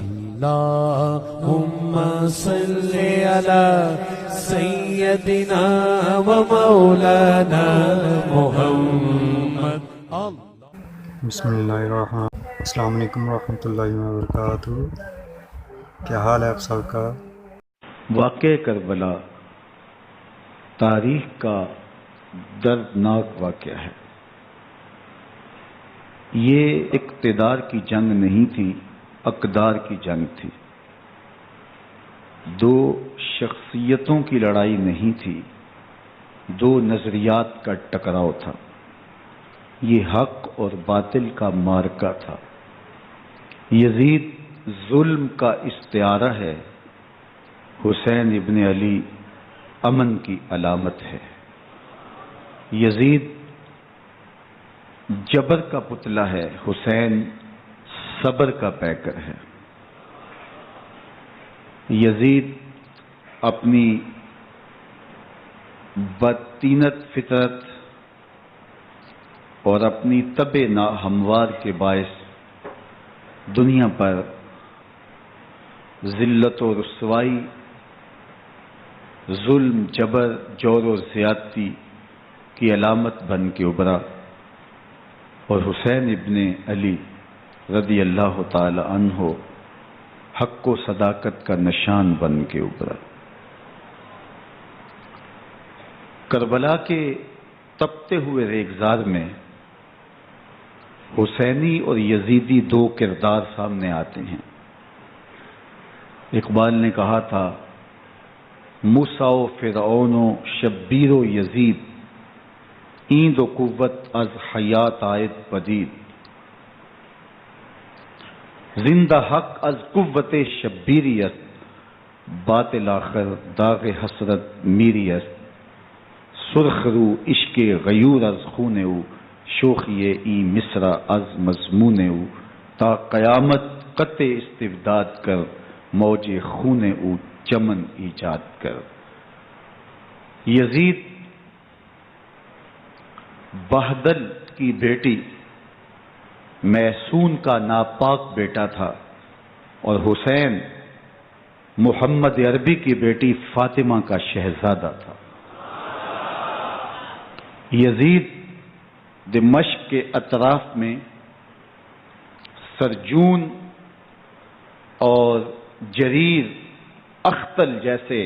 اللهم صل على سيدنا ومولانا محمد. بسم اللہ الرحمن. السلام علیکم ورحمۃ اللہ وبرکاتہ. کیا حال ہے آپ سب کا؟ واقع کربلا تاریخ کا دردناک واقعہ ہے. یہ اقتدار کی جنگ نہیں تھی، اقدار کی جنگ تھی. دو شخصیتوں کی لڑائی نہیں تھی، دو نظریات کا ٹکراؤ تھا. یہ حق اور باطل کا معرکہ تھا. یزید ظلم کا استعارہ ہے، حسین ابن علی امن کی علامت ہے. یزید جبر کا پتلا ہے، حسین صبر کا پیکر ہے. یزید اپنی بدطینت فطرت اور اپنی طبع ناہموار کے باعث دنیا پر ذلت و رسوائی، ظلم، جبر، جور و زیادتی کی علامت بن کے ابھرا، اور حسین ابن علی رضی اللہ تعالی عنہ حق و صداقت کا نشان بن کے ابھرا. کربلا کے تپتے ہوئے ریگزار میں حسینی اور یزیدی دو کردار سامنے آتے ہیں. اقبال نے کہا تھا، موسیٰ و فرعون و شبیر و یزید، ایند و قوت از حیات آید پدید. زندہ حق از قوت شبیری است، باطل آخر داغ حسرت میری است. سرخ رو عشق غیور از خون او، شوخی این مصر از مضمون او. تا قیامت قطع استبداد کر، موج خون او چمن ایجاد کر. یزید بہدل کی بیٹی محسون کا ناپاک بیٹا تھا، اور حسین محمد عربی کی بیٹی فاطمہ کا شہزادہ تھا. یزید دمشق کے اطراف میں سرجون اور جریر اختل جیسے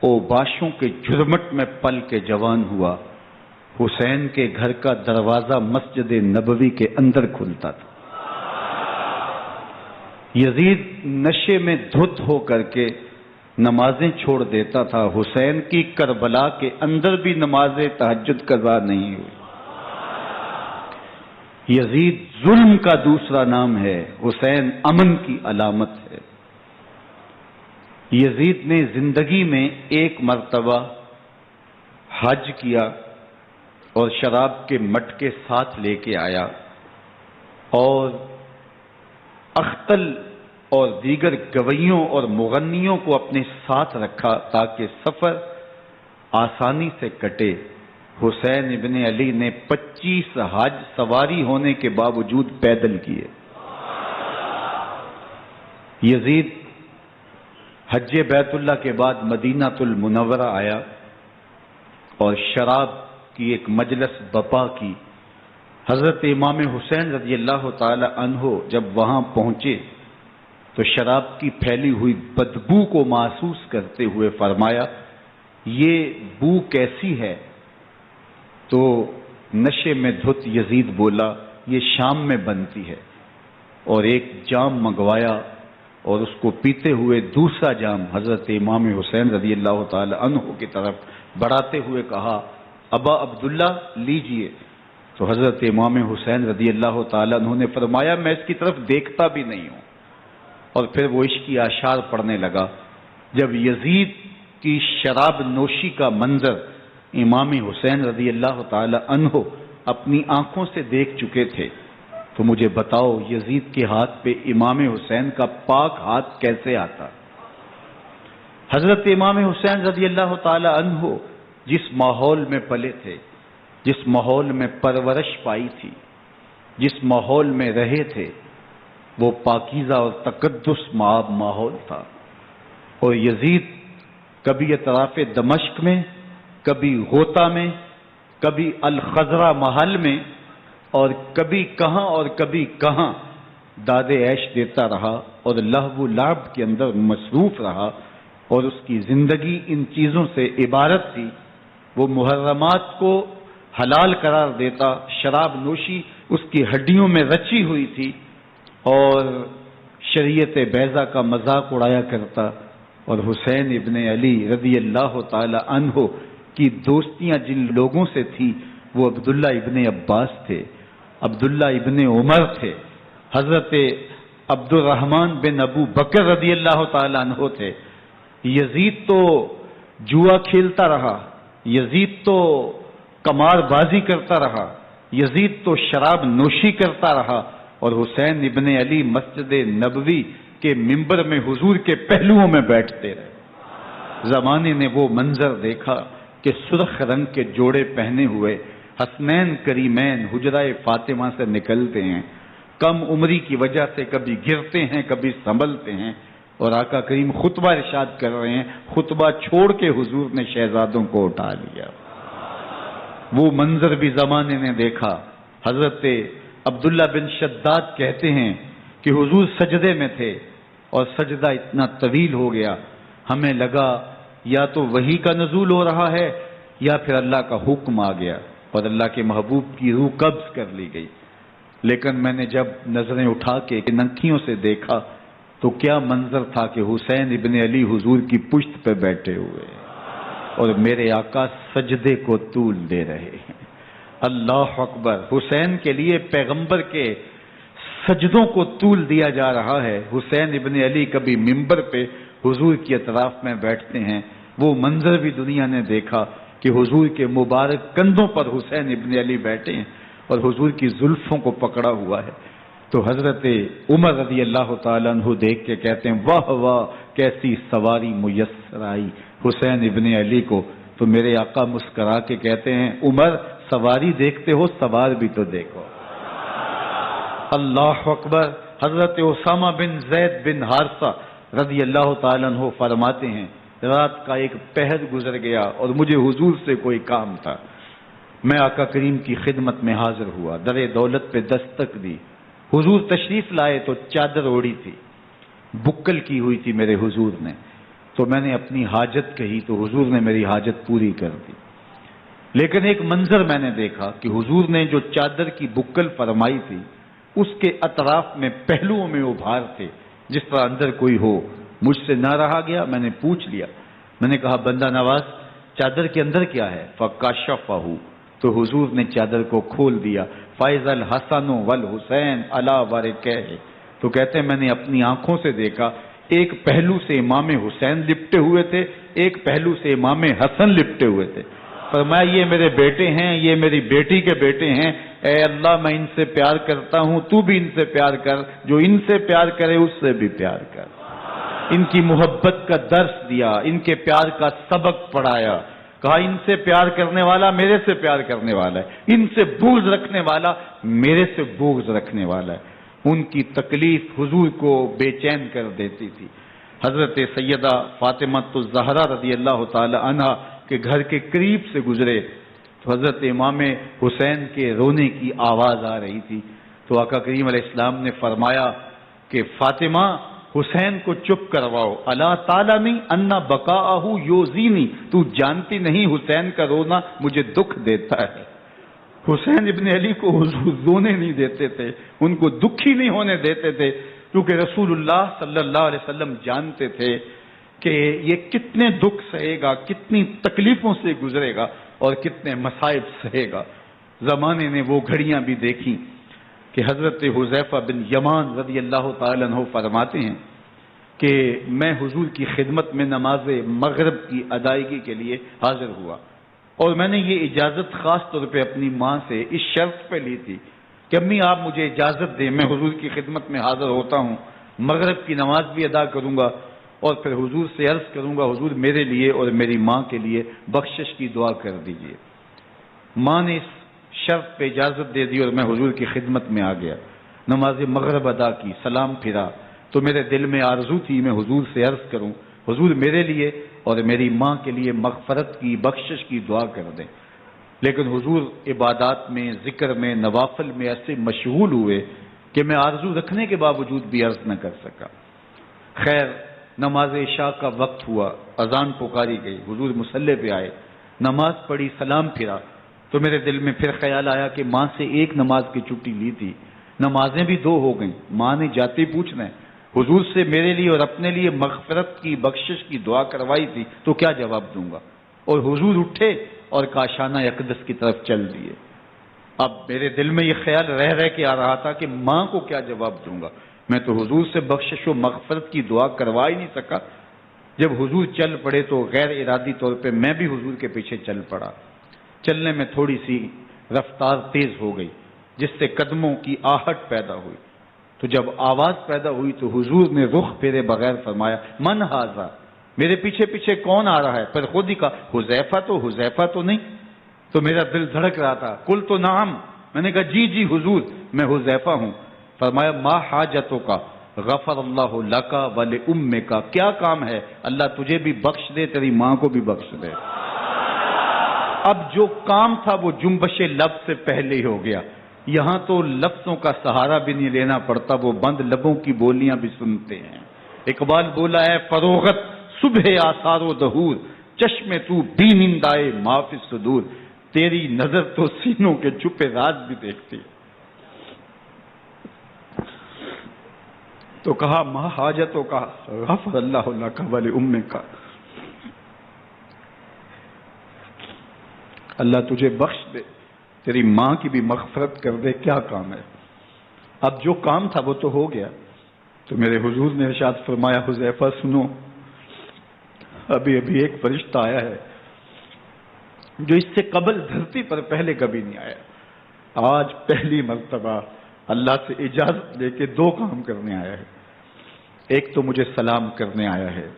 اوباشوں کے جھرمٹ میں پل کے جوان ہوا. حسین کے گھر کا دروازہ مسجد نبوی کے اندر کھلتا تھا. یزید نشے میں دھت ہو کر کے نمازیں چھوڑ دیتا تھا. حسین کی کربلا کے اندر بھی نماز تہجد قضا نہیں ہوئی. یزید ظلم کا دوسرا نام ہے، حسین امن کی علامت ہے. یزید نے زندگی میں ایک مرتبہ حج کیا اور شراب کے مٹکے ساتھ لے کے آیا، اور اختل اور دیگر گویوں اور مغنیوں کو اپنے ساتھ رکھا تاکہ سفر آسانی سے کٹے. حسین ابن علی نے 25 حج سواری ہونے کے باوجود پیدل کیے. یزید حج بیت اللہ کے بعد مدینہ المنورہ آیا اور شراب کی ایک مجلس بپا کی. حضرت امام حسین رضی اللہ تعالی عنہ جب وہاں پہنچے تو شراب کی پھیلی ہوئی بدبو کو محسوس کرتے ہوئے فرمایا، یہ بو کیسی ہے؟ تو نشے میں دھت یزید بولا، یہ شام میں بنتی ہے. اور ایک جام منگوایا اور اس کو پیتے ہوئے دوسرا جام حضرت امام حسین رضی اللہ تعالی عنہ کی طرف بڑھاتے ہوئے کہا، ابا عبداللہ لیجئے. تو حضرت امام حسین رضی اللہ تعالی عنہ نے فرمایا، میں اس کی طرف دیکھتا بھی نہیں ہوں. اور پھر وہ عشقی اشعار پڑھنے لگا. جب یزید کی شراب نوشی کا منظر امام حسین رضی اللہ تعالی عنہ اپنی آنکھوں سے دیکھ چکے تھے تو مجھے بتاؤ یزید کے ہاتھ پہ امام حسین کا پاک ہاتھ کیسے آتا؟ حضرت امام حسین رضی اللہ تعالی عنہ جس ماحول میں پلے تھے، جس ماحول میں پرورش پائی تھی، جس ماحول میں رہے تھے، وہ پاکیزہ اور تقدس ماحول تھا۔ اور یزید کبھی اطراف دمشق میں، کبھی غوطہ میں، کبھی الخضرہ محل میں، اور کبھی کہاں داد عیش دیتا رہا اور لہو و لعب کے اندر مصروف رہا، اور اس کی زندگی ان چیزوں سے عبارت تھی۔ وہ محرمات کو حلال قرار دیتا، شراب نوشی اس کی ہڈیوں میں رچی ہوئی تھی، اور شریعت بیضا کا مذاق اڑایا کرتا۔ اور حسین ابن علی رضی اللہ تعالی عنہ کی دوستیاں جن لوگوں سے تھی وہ عبداللہ ابن عباس تھے، عبداللہ ابن عمر تھے، حضرت عبد الرحمن بن ابو بکر رضی اللہ تعالی عنہ تھے۔ یزید تو جوا کھیلتا رہا، یزید تو قمار بازی کرتا رہا، یزید تو شراب نوشی کرتا رہا، اور حسین ابن علی مسجد نبوی کے ممبر میں حضور کے پہلوؤں میں بیٹھتے رہے۔ زمانے نے وہ منظر دیکھا کہ سرخ رنگ کے جوڑے پہنے ہوئے حسنین کریمین حجرہ فاطمہ سے نکلتے ہیں، کم عمری کی وجہ سے کبھی گرتے ہیں کبھی سنبھلتے ہیں، اور آقا کریم خطبہ ارشاد کر رہے ہیں، خطبہ چھوڑ کے حضور نے شہزادوں کو اٹھا لیا۔ وہ منظر بھی زمانے نے دیکھا۔ حضرت عبداللہ بن شداد کہتے ہیں کہ حضور سجدے میں تھے اور سجدہ اتنا طویل ہو گیا، ہمیں لگا یا تو وحی کا نزول ہو رہا ہے یا پھر اللہ کا حکم آ گیا اور اللہ کے محبوب کی روح قبض کر لی گئی۔ لیکن میں نے جب نظریں اٹھا کے ننکیوں سے دیکھا تو کیا منظر تھا کہ حسین ابن علی حضور کی پشت پہ بیٹھے ہوئے اور میرے آقا سجدے کو طول دے رہے ہیں۔ اللہ اکبر! حسین کے لیے پیغمبر کے سجدوں کو طول دیا جا رہا ہے۔ حسین ابن علی کبھی ممبر پہ حضور کی اطراف میں بیٹھتے ہیں، وہ منظر بھی دنیا نے دیکھا کہ حضور کے مبارک کندھوں پر حسین ابن علی بیٹھے ہیں اور حضور کی زلفوں کو پکڑا ہوا ہے۔ تو حضرت عمر رضی اللہ تعالیٰ عنہ دیکھ کے کہتے ہیں واہ واہ کیسی سواری میسر آئی حسین ابن علی کو۔ تو میرے آقا مسکرا کے کہتے ہیں عمر سواری دیکھتے ہو سوار بھی تو دیکھو۔ اللہ اکبر! حضرت اسامہ بن زید بن حارثہ رضی اللہ تعالیٰ عنہ فرماتے ہیں رات کا ایک پہر گزر گیا اور مجھے حضور سے کوئی کام تھا، میں آقا کریم کی خدمت میں حاضر ہوا، در دولت پہ دستک دی، حضور تشریف لائے تو چادر اوڑی تھی، بکل کی ہوئی تھی میرے حضور نے، تو میں نے اپنی حاجت کہی تو حضور نے میری حاجت پوری کر دی۔ لیکن ایک منظر میں نے دیکھا کہ حضور نے جو چادر کی بکل فرمائی تھی اس کے اطراف میں پہلوؤں میں ابھار تھے جس طرح اندر کوئی ہو۔ مجھ سے نہ رہا گیا، میں نے پوچھ لیا، میں نے کہا بندہ نواز چادر کے اندر کیا ہے؟ فکشفہ، تو حضور نے چادر کو کھول دیا۔ فائز الحسن والحسین علی ورکہ، تو کہتے ہیں میں نے اپنی آنکھوں سے دیکھا ایک پہلو سے امام حسین لپٹے ہوئے تھے، ایک پہلو سے امام حسن لپٹے ہوئے تھے۔ فرمایا یہ میرے بیٹے ہیں، یہ میری بیٹی کے بیٹے ہیں، اے اللہ میں ان سے پیار کرتا ہوں، تو بھی ان سے پیار کر، جو ان سے پیار کرے اس سے بھی پیار کر۔ ان کی محبت کا درس دیا، ان کے پیار کا سبق پڑھایا، کہا ان سے پیار کرنے والا میرے سے پیار کرنے والا ہے، ان سے بغض رکھنے والا میرے سے بغض رکھنے والا ہے۔ ان کی تکلیف حضور کو بے چین کر دیتی تھی۔ حضرت سیدہ فاطمہ الزہرا رضی اللہ تعالی عنہا کے گھر کے قریب سے گزرے تو حضرت امام حسین کے رونے کی آواز آ رہی تھی، تو آقا کریم علیہ السلام نے فرمایا کہ فاطمہ حسین کو چپ کرواؤ، اللہ تعالیٰ نہیں انا بقاءہ یوزینی، تو جانتی نہیں حسین کا رونا مجھے دکھ دیتا ہے۔ حسین ابن علی کو حضور رونے نہیں دیتے تھے، ان کو دکھی نہیں ہونے دیتے تھے، کیونکہ رسول اللہ صلی اللہ علیہ وسلم جانتے تھے کہ یہ کتنے دکھ سہے گا، کتنی تکلیفوں سے گزرے گا اور کتنے مصائب سہے گا۔ زمانے نے وہ گھڑیاں بھی دیکھی کہ حضرت حذیفہ بن یمان رضی اللہ تعالی عنہ فرماتے ہیں کہ میں حضور کی خدمت میں نماز مغرب کی ادائیگی کے لیے حاضر ہوا، اور میں نے یہ اجازت خاص طور پہ اپنی ماں سے اس شرط پہ لی تھی کہ امی آپ مجھے اجازت دیں، میں حضور کی خدمت میں حاضر ہوتا ہوں، مغرب کی نماز بھی ادا کروں گا اور پھر حضور سے عرض کروں گا حضور میرے لیے اور میری ماں کے لیے بخشش کی دعا کر دیجئے۔ ماں نے اس شرط پہ اجازت دے دی اور میں حضور کی خدمت میں آ گیا۔ نماز مغرب ادا کی، سلام پھرا تو میرے دل میں آرزو تھی میں حضور سے عرض کروں حضور میرے لیے اور میری ماں کے لیے مغفرت کی بخشش کی دعا کر دیں، لیکن حضور عبادات میں ذکر میں نوافل میں ایسے مشغول ہوئے کہ میں آرزو رکھنے کے باوجود بھی عرض نہ کر سکا۔ خیر نماز عشاء کا وقت ہوا، اذان پکاری گئی، حضور مصلی پہ آئے، نماز پڑھی، سلام پھرا تو میرے دل میں پھر خیال آیا کہ ماں سے ایک نماز کی چھٹی لی تھی، نمازیں بھی 2 ہو گئیں، ماں نے جاتے پوچھنا ہے حضور سے میرے لیے اور اپنے لیے مغفرت کی بخشش کی دعا کروائی تھی تو کیا جواب دوں گا؟ اور حضور اٹھے اور کاشانہ اقدس کی طرف چل دیے۔ اب میرے دل میں یہ خیال رہ کے آ رہا تھا کہ ماں کو کیا جواب دوں گا، میں تو حضور سے بخشش و مغفرت کی دعا کروا ہی نہیں سکا۔ جب حضور چل پڑے تو غیر ارادی طور پہ میں بھی حضور کے پیچھے چل پڑا۔ چلنے میں تھوڑی سی رفتار تیز ہو گئی جس سے قدموں کی آہٹ پیدا ہوئی، تو جب آواز پیدا ہوئی تو حضور نے رخ پھیرے بغیر فرمایا من ھذا، میرے پیچھے پیچھے کون آ رہا ہے؟ پھر خود ہی کہا حذیفہ تو نہیں؟ تو میرا دل دھڑک رہا تھا، قلت نعم، میں نے کہا جی حضور میں حذیفہ ہوں۔ فرمایا ما حاجتوں کا غفر اللہ لک ولامک، کیا کام ہے؟ اللہ تجھے بھی بخش دے، تیری ماں کو بھی بخش دے۔ اب جو کام تھا وہ جنبش لب سے پہلے ہی ہو گیا، یہاں تو لفظوں کا سہارا بھی نہیں لینا پڑتا، وہ بند لبوں کی بولیاں بھی سنتے ہیں۔ اقبال بولا ہے فروغت صبح آثار و دہور، چشم تو بی نندائے ما فی الصدور، تیری نظر تو سینوں کے چھپے راز بھی دیکھتی ہے۔ تو کہا ما حاجتوں کا غفر اللہ لک ولامک، اللہ تجھے بخش دے، تیری ماں کی بھی مغفرت کر دے، کیا کام ہے؟ اب جو کام تھا وہ تو ہو گیا۔ تو میرے حضور نے ارشاد فرمایا حذیفہ سنو، ابھی ایک فرشتہ آیا ہے جو اس سے قبل دھرتی پر پہلے کبھی نہیں آیا، آج پہلی مرتبہ اللہ سے اجازت لے کے 2 کام کرنے آیا ہے، ایک تو مجھے سلام کرنے آیا ہے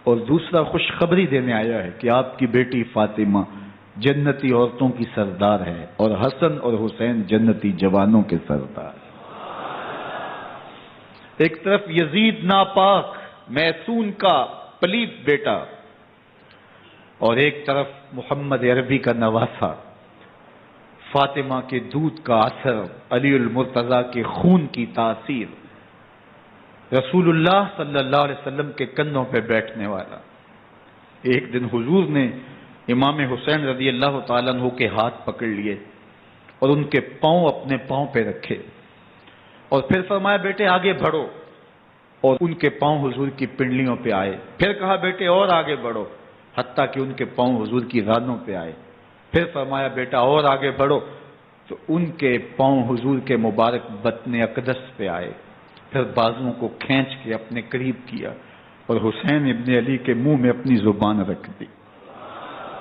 اور دوسرا خوشخبری دینے آیا ہے کہ آپ کی بیٹی فاطمہ جنتی عورتوں کی سردار ہے اور حسن اور حسین جنتی جوانوں کے سردار۔ ایک طرف یزید ناپاک میسون کا پلیت بیٹا اور ایک طرف محمد عربی کا نواسا، فاطمہ کے دودھ کا اثر، علی المرتضیٰ کے خون کی تاثیر، رسول اللہ صلی اللہ علیہ وسلم کے کندھوں پہ بیٹھنے والا۔ ایک دن حضور نے امام حسین رضی اللہ تعالیٰ عنہ کے ہاتھ پکڑ لیے اور ان کے پاؤں اپنے پاؤں پہ رکھے اور پھر فرمایا بیٹے آگے بڑھو، اور ان کے پاؤں حضور کی پنڈلیوں پہ آئے، پھر کہا بیٹے اور آگے بڑھو، حتیٰ کہ ان کے پاؤں حضور کی رانوں پہ آئے، پھر فرمایا بیٹا اور آگے بڑھو، تو ان کے پاؤں حضور کے مبارک بطن اقدس پہ آئے، پھر بازوؤں کو کھینچ کے اپنے قریب کیا اور حسین ابن علی کے منہ میں اپنی زبان رکھ دی،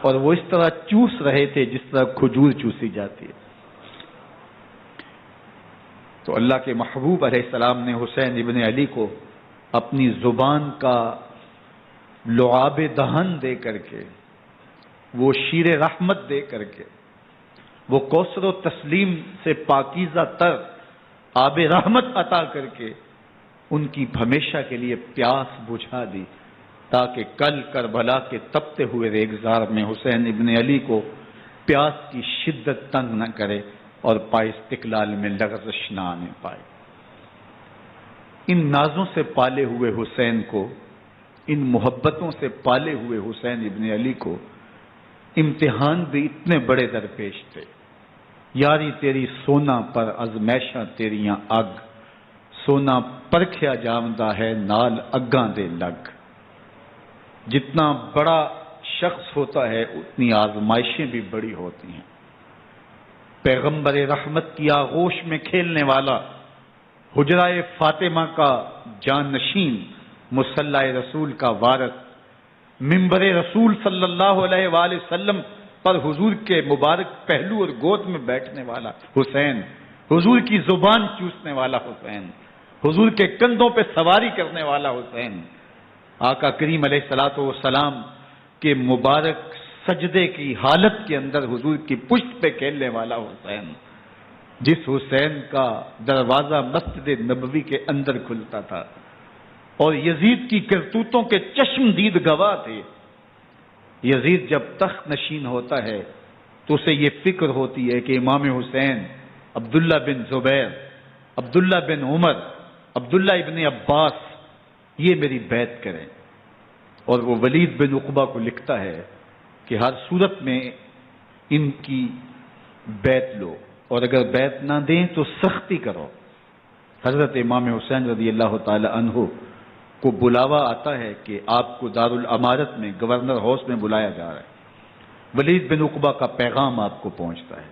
اور وہ اس طرح چوس رہے تھے جس طرح کھجور چوسی جاتی ہے۔ تو اللہ کے محبوب علیہ السلام نے حسین ابن علی کو اپنی زبان کا لعاب دہن دے کر کے، وہ شیر رحمت دے کر کے، وہ کوثر و تسلیم سے پاکیزہ تر آب رحمت عطا کر کے ان کی ہمیشہ کے لیے پیاس بجھا دی، تاکہ کل کربلا کے تپتے ہوئے ریگزار میں حسین ابن علی کو پیاس کی شدت تنگ نہ کرے اور پائے استقلال میں لغزش نہ آنے پائے۔ ان نازوں سے پالے ہوئے حسین کو، ان محبتوں سے پالے ہوئے حسین ابن علی کو امتحان بھی اتنے بڑے درپیش تھے۔ یاری تیری سونا پر ازمیشاں تیریاں اگ، سونا پرکھیا جامدہ ہے نال اگاں دے لگ۔ جتنا بڑا شخص ہوتا ہے اتنی آزمائشیں بھی بڑی ہوتی ہیں۔ پیغمبر رحمت کی آغوش میں کھیلنے والا، حجرہ فاطمہ کا جانشین، مصلی رسول کا وارث، منبر رسول صلی اللہ علیہ وآلہ وسلم پر حضور کے مبارک پہلو اور گود میں بیٹھنے والا حسین، حضور کی زبان چوسنے والا حسین، حضور کے کندھوں پہ سواری کرنے والا حسین، آقا کریم علیہ الصلوۃ والسلام کے مبارک سجدے کی حالت کے اندر حضور کی پشت پہ کھیلنے والا حسین، جس حسین کا دروازہ مسجد نبوی کے اندر کھلتا تھا اور یزید کی کرتوتوں کے چشمدید گواہ تھے. یزید جب تخت نشین ہوتا ہے تو اسے یہ فکر ہوتی ہے کہ امام حسین، عبداللہ بن زبیر، عبداللہ بن عمر، عبداللہ ابن عباس یہ میری بیعت کریں. اور وہ ولید بن عقبہ کو لکھتا ہے کہ ہر صورت میں ان کی بیعت لو، اور اگر بیعت نہ دیں تو سختی کرو. حضرت امام حسین رضی اللہ تعالی عنہ کو بلاوا آتا ہے کہ آپ کو دارالامارت میں گورنر ہاؤس میں بلایا جا رہا ہے. ولید بن عقبہ کا پیغام آپ کو پہنچتا ہے.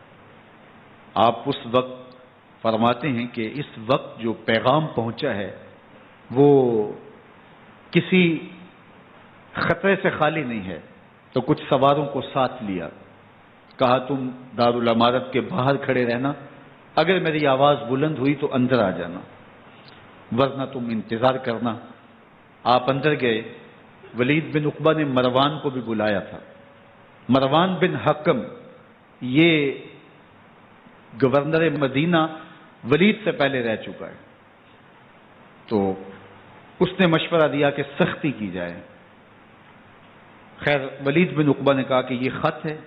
آپ اس وقت فرماتے ہیں کہ اس وقت جو پیغام پہنچا ہے وہ کسی خطرے سے خالی نہیں ہے. تو کچھ سواروں کو ساتھ لیا، کہا تم دارالامارت کے باہر کھڑے رہنا، اگر میری آواز بلند ہوئی تو اندر آ جانا، ورنہ تم انتظار کرنا. آپ اندر گئے. ولید بن عقبہ نے مروان کو بھی بلایا تھا. مروان بن حکم یہ گورنر مدینہ ولید سے پہلے رہ چکا ہے، تو اس نے مشورہ دیا کہ سختی کی جائے. خیر ولید بن عقبہ نے کہا کہ یہ خط ہے،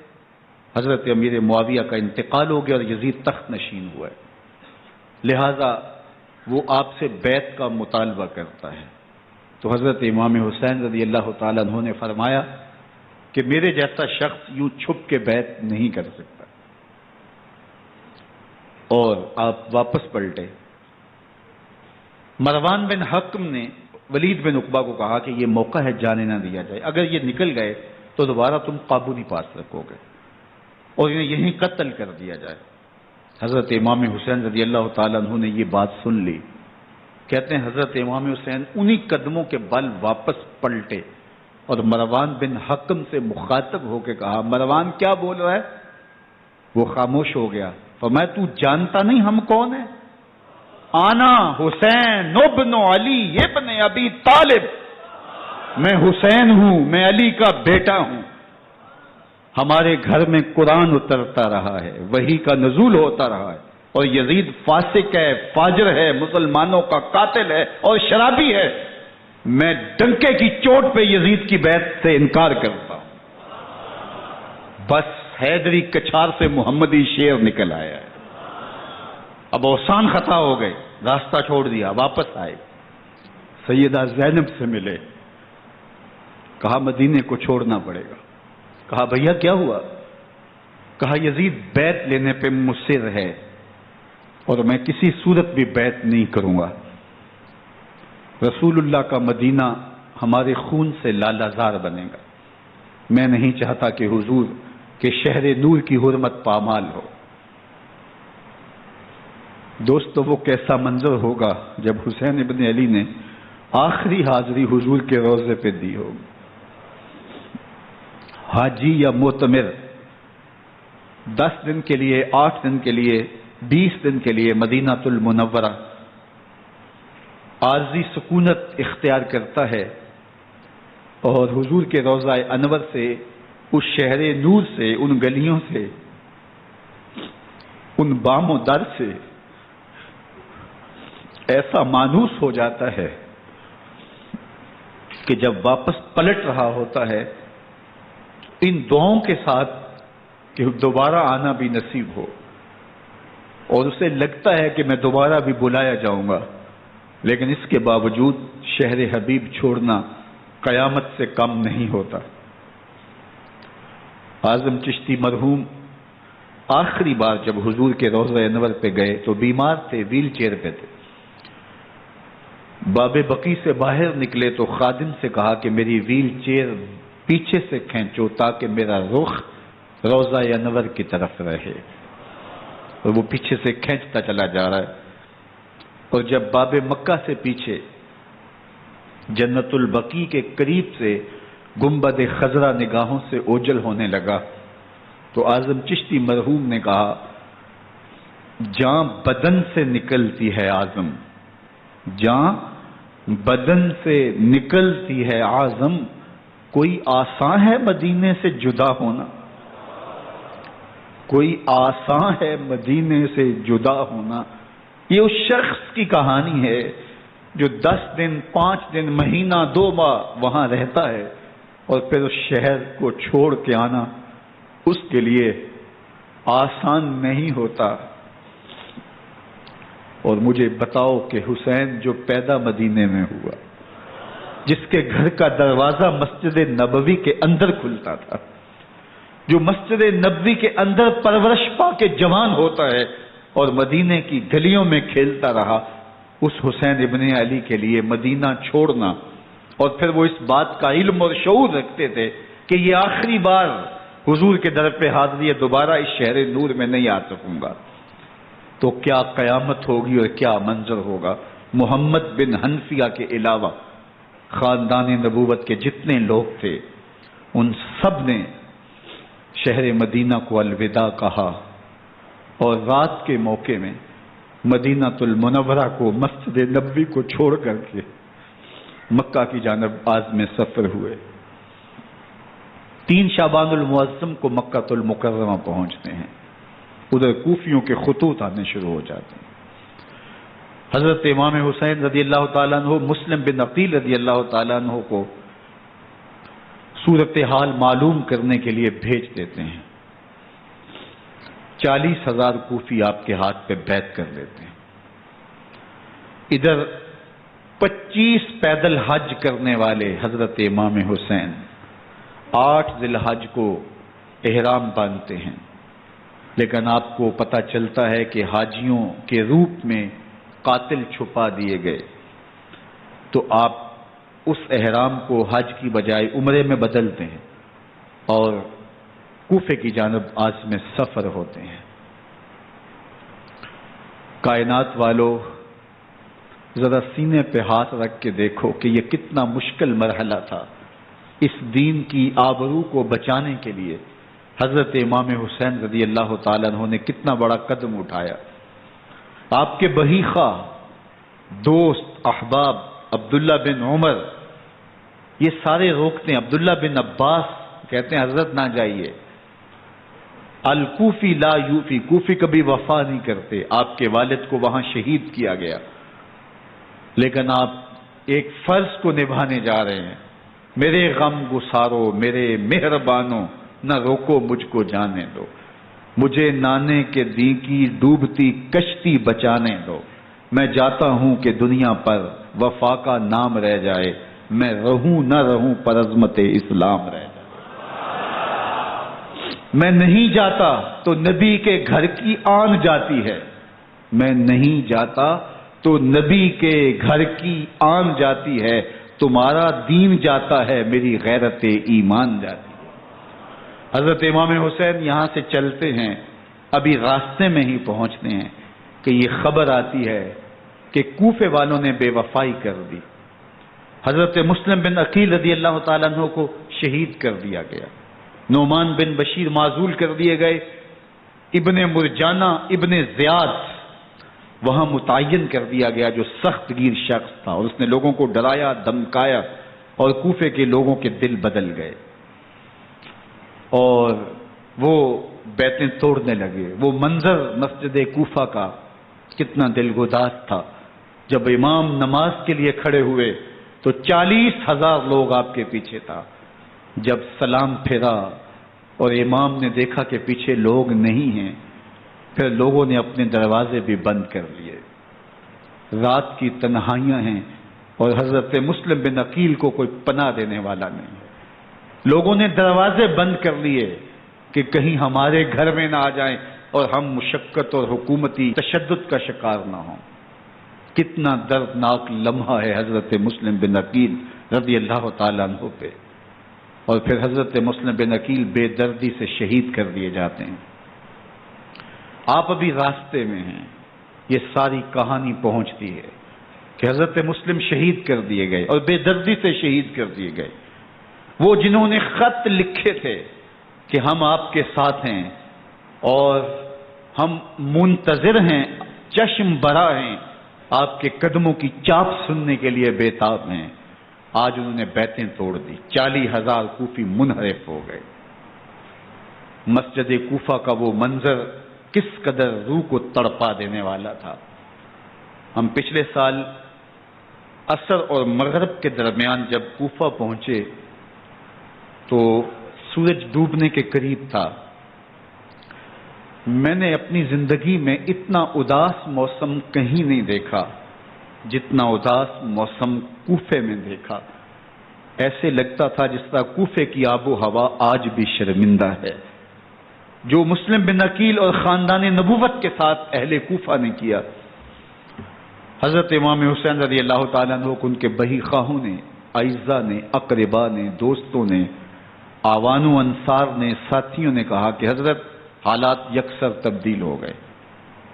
حضرت امیر معاویہ کا انتقال ہو گیا اور یزید تخت نشین ہوا ہے، لہذا وہ آپ سے بیعت کا مطالبہ کرتا ہے. تو حضرت امام حسین رضی اللہ تعالیٰ عنہ نے فرمایا کہ میرے جیسا شخص یوں چھپ کے بیعت نہیں کر سکتا. اور آپ واپس پلٹے. مروان بن حکم نے ولید بن عقبہ کو کہا کہ یہ موقع ہے جانے نہ دیا جائے، اگر یہ نکل گئے تو دوبارہ تم قابو نہیں پا سکو گے اور انہیں یہیں قتل کر دیا جائے. حضرت امام حسین رضی اللہ تعالیٰ عنہ نے یہ بات سن لی. کہتے ہیں حضرت امام حسین انہی قدموں کے بل واپس پلٹے اور مروان بن حکم سے مخاطب ہو کے کہا، مروان کیا بول رہا ہے؟ وہ خاموش ہو گیا. فرمایا تو جانتا نہیں ہم کون ہیں؟ آنا حسین ابن علی ابن ابی طالب، میں حسین ہوں، میں علی کا بیٹا ہوں. ہمارے گھر میں قرآن اترتا رہا ہے، وحی کا نزول ہوتا رہا ہے، اور یزید فاسق ہے، فاجر ہے، مسلمانوں کا قاتل ہے اور شرابی ہے. میں ڈنکے کی چوٹ پہ یزید کی بیعت سے انکار کرتا ہوں. بس حیدری کچھار سے محمدی شیر نکل آیا ہے. اب اوسان خطا ہو گئے، راستہ چھوڑ دیا، واپس آئے. سیدہ زینب سے ملے، کہا مدینے کو چھوڑنا پڑے گا. کہا بھیا کیا ہوا؟ کہا یزید بیعت لینے پہ مصر ہے اور میں کسی صورت بھی بیعت نہیں کروں گا. رسول اللہ کا مدینہ ہمارے خون سے لالہزار بنے گا. میں نہیں چاہتا کہ حضور کے شہر نور کی حرمت پامال ہو. دوستو وہ کیسا منظر ہوگا جب حسین ابن علی نے آخری حاضری حضور کے روضے پہ دی ہوگی. حاجی یا معتمر 10 دن کے لیے، 8 دن کے لیے، 20 دن کے لیے مدینہ المنورہ عارضی سکونت اختیار کرتا ہے اور حضور کے روضہ انور سے، اس شہر نور سے، ان گلیوں سے، ان بام و در سے ایسا مانوس ہو جاتا ہے کہ جب واپس پلٹ رہا ہوتا ہے ان دعاؤں کے ساتھ کہ دوبارہ آنا بھی نصیب ہو، اور اسے لگتا ہے کہ میں دوبارہ بھی بلایا جاؤں گا، لیکن اس کے باوجود شہر حبیب چھوڑنا قیامت سے کم نہیں ہوتا. اعظم چشتی مرحوم آخری بار جب حضور کے روضہ انور پہ گئے تو بیمار تھے، ویل چیئر پہ تھے. باب بقی سے باہر نکلے تو خادم سے کہا کہ میری ویل چیئر پیچھے سے کھینچو تاکہ میرا رخ روضہ انور کی طرف رہے. اور وہ پیچھے سے کھینچتا چلا جا رہا ہے. اور جب باب مکہ سے پیچھے جنت البقیع کے قریب سے گنبد خضرا نگاہوں سے اوجل ہونے لگا تو اعظم چشتی مرحوم نے کہا، جان بدن سے نکلتی ہے اعظم، جان بدن سے نکلتی ہے اعظم، کوئی آسان ہے مدینے سے جدا ہونا. کوئی آسان ہے مدینے سے جدا ہونا؟ یہ اس شخص کی کہانی ہے جو 10 دن 5 دن مہینہ 2 ماہ وہاں رہتا ہے اور پھر اس شہر کو چھوڑ کے آنا اس کے لیے آسان نہیں ہوتا۔ اور مجھے بتاؤ کہ حسین جو پیدا مدینے میں ہوا، جس کے گھر کا دروازہ مسجد نبوی کے اندر کھلتا تھا، جو مسجد نبوی کے اندر پرورش پا کے جوان ہوتا ہے اور مدینے کی گلیوں میں کھیلتا رہا، اس حسین ابن علی کے لیے مدینہ چھوڑنا، اور پھر وہ اس بات کا علم اور شعور رکھتے تھے کہ یہ آخری بار حضور کے در پہ حاضری ہے، دوبارہ اس شہر نور میں نہیں آ سکوں گا، تو کیا قیامت ہوگی اور کیا منظر ہوگا۔ محمد بن حنفیہ کے علاوہ خاندان نبوت کے جتنے لوگ تھے ان سب نے شہر مدینہ کو الوداع کہا، اور رات کے موقع میں مدینہ المنورہ کو، مسجد نبوی کو چھوڑ کر کے مکہ کی جانب عازم سفر ہوئے۔ 3 شعبان المعظم کو مکہ المکرمہ پہنچتے ہیں، ادھر کوفیوں کے خطوط آنے شروع ہو جاتے ہیں۔ حضرت امام حسین رضی اللہ تعالیٰ عنہ مسلم بن عقیل رضی اللہ تعالیٰ عنہ کو صورتحال معلوم کرنے کے لیے بھیج دیتے ہیں۔ 40,000 کوفی آپ کے ہاتھ پہ بیعت کر لیتے ہیں۔ ادھر 25 پیدل حج کرنے والے حضرت امام حسین 8 ذی الحج کو احرام باندھتے ہیں، لیکن آپ کو پتہ چلتا ہے کہ حاجیوں کے روپ میں قاتل چھپا دیے گئے، تو آپ اس احرام کو حج کی بجائے عمرے میں بدلتے ہیں اور کوفے کی جانب عازم سفر ہوتے ہیں۔ کائنات والو، ذرا سینے پہ ہاتھ رکھ کے دیکھو کہ یہ کتنا مشکل مرحلہ تھا۔ اس دین کی آبرو کو بچانے کے لیے حضرت امام حسین رضی اللہ تعالیٰ عنہ نے کتنا بڑا قدم اٹھایا۔ آپ کے بہیخہ، دوست، احباب عبداللہ بن عمر یہ سارے روکتے ہیں۔ عبداللہ بن عباس کہتے ہیں حضرت نہ جائیے، الکوفی لا یوفی، کوفی کبھی وفا نہیں کرتے، آپ کے والد کو وہاں شہید کیا گیا، لیکن آپ ایک فرض کو نبھانے جا رہے ہیں۔ میرے غم گسارو، میرے مہربانوں، نہ روکو مجھ کو جانے دو، مجھے نانے کے دی کی ڈوبتی کشتی بچانے دو، میں جاتا ہوں کہ دنیا پر وفا کا نام رہ جائے، میں رہوں نہ رہوں پر عظمت اسلام رہ جائے۔ میں نہیں جاتا تو نبی کے گھر کی آن جاتی ہے، میں نہیں جاتا تو نبی کے گھر کی آن جاتی ہے، تمہارا دین جاتا ہے، میری غیرت ایمان جاتی ہے۔ حضرت امام حسین یہاں سے چلتے ہیں، ابھی راستے میں ہی پہنچتے ہیں کہ یہ خبر آتی ہے کہ کوفے والوں نے بے وفائی کر دی، حضرت مسلم بن عقیل رضی اللہ تعالیٰ عنہ کو شہید کر دیا گیا، نعمان بن بشیر معزول کر دیے گئے، ابن مرجانہ ابن زیاد وہاں متعین کر دیا گیا جو سخت گیر شخص تھا، اور اس نے لوگوں کو ڈرایا، دھمکایا، اور کوفے کے لوگوں کے دل بدل گئے اور وہ بیتیں توڑنے لگے۔ وہ منظر مسجد کوفہ کا کتنا دلگداز تھا۔ جب امام نماز کے لیے کھڑے ہوئے تو 40,000 لوگ آپ کے پیچھے تھا۔ جب سلام پھیرا اور امام نے دیکھا کہ پیچھے لوگ نہیں ہیں، پھر لوگوں نے اپنے دروازے بھی بند کر لیے۔ رات کی تنہائیاں ہیں اور حضرت مسلم بن عقیل کو کوئی پناہ دینے والا نہیں۔ لوگوں نے دروازے بند کر لیے کہ کہیں ہمارے گھر میں نہ آ جائیں اور ہم مشقت اور حکومتی تشدد کا شکار نہ ہوں۔ کتنا دردناک لمحہ ہے حضرت مسلم بن عقیل رضی اللہ تعالیٰ عنہ پہ، اور پھر حضرت مسلم بن عقیل بے دردی سے شہید کر دیے جاتے ہیں۔ آپ ابھی راستے میں ہیں، یہ ساری کہانی پہنچتی ہے کہ حضرت مسلم شہید کر دیے گئے اور بے دردی سے شہید کر دیے گئے۔ وہ جنہوں نے خط لکھے تھے کہ ہم آپ کے ساتھ ہیں اور ہم منتظر ہیں، چشم برا ہیں، آپ کے قدموں کی چاپ سننے کے لیے بےتاب ہیں، آج انہوں نے بیتیں توڑ دی۔ 40,000 کوفی منحرف ہو گئے۔ مسجد کوفہ کا وہ منظر کس قدر روح کو تڑپا دینے والا تھا۔ ہم پچھلے سال عصر اور مغرب کے درمیان جب کوفہ پہنچے تو سورج ڈوبنے کے قریب تھا۔ میں نے اپنی زندگی میں اتنا اداس موسم کہیں نہیں دیکھا جتنا اداس موسم کوفے میں دیکھا۔ ایسے لگتا تھا جس طرح کوفے کی آب و ہوا آج بھی شرمندہ ہے۔ جو مسلم بن عقیل اور خاندان نبوت کے ساتھ اہل کوفہ نے کیا، حضرت امام حسین رضی اللہ تعالیٰ عنہ کو ان کے بہی خواہوں نے، اعزاء نے، اقربا نے، دوستوں نے، آوان و انصار نے، ساتھیوں نے کہا کہ حضرت حالات یکسر تبدیل ہو گئے،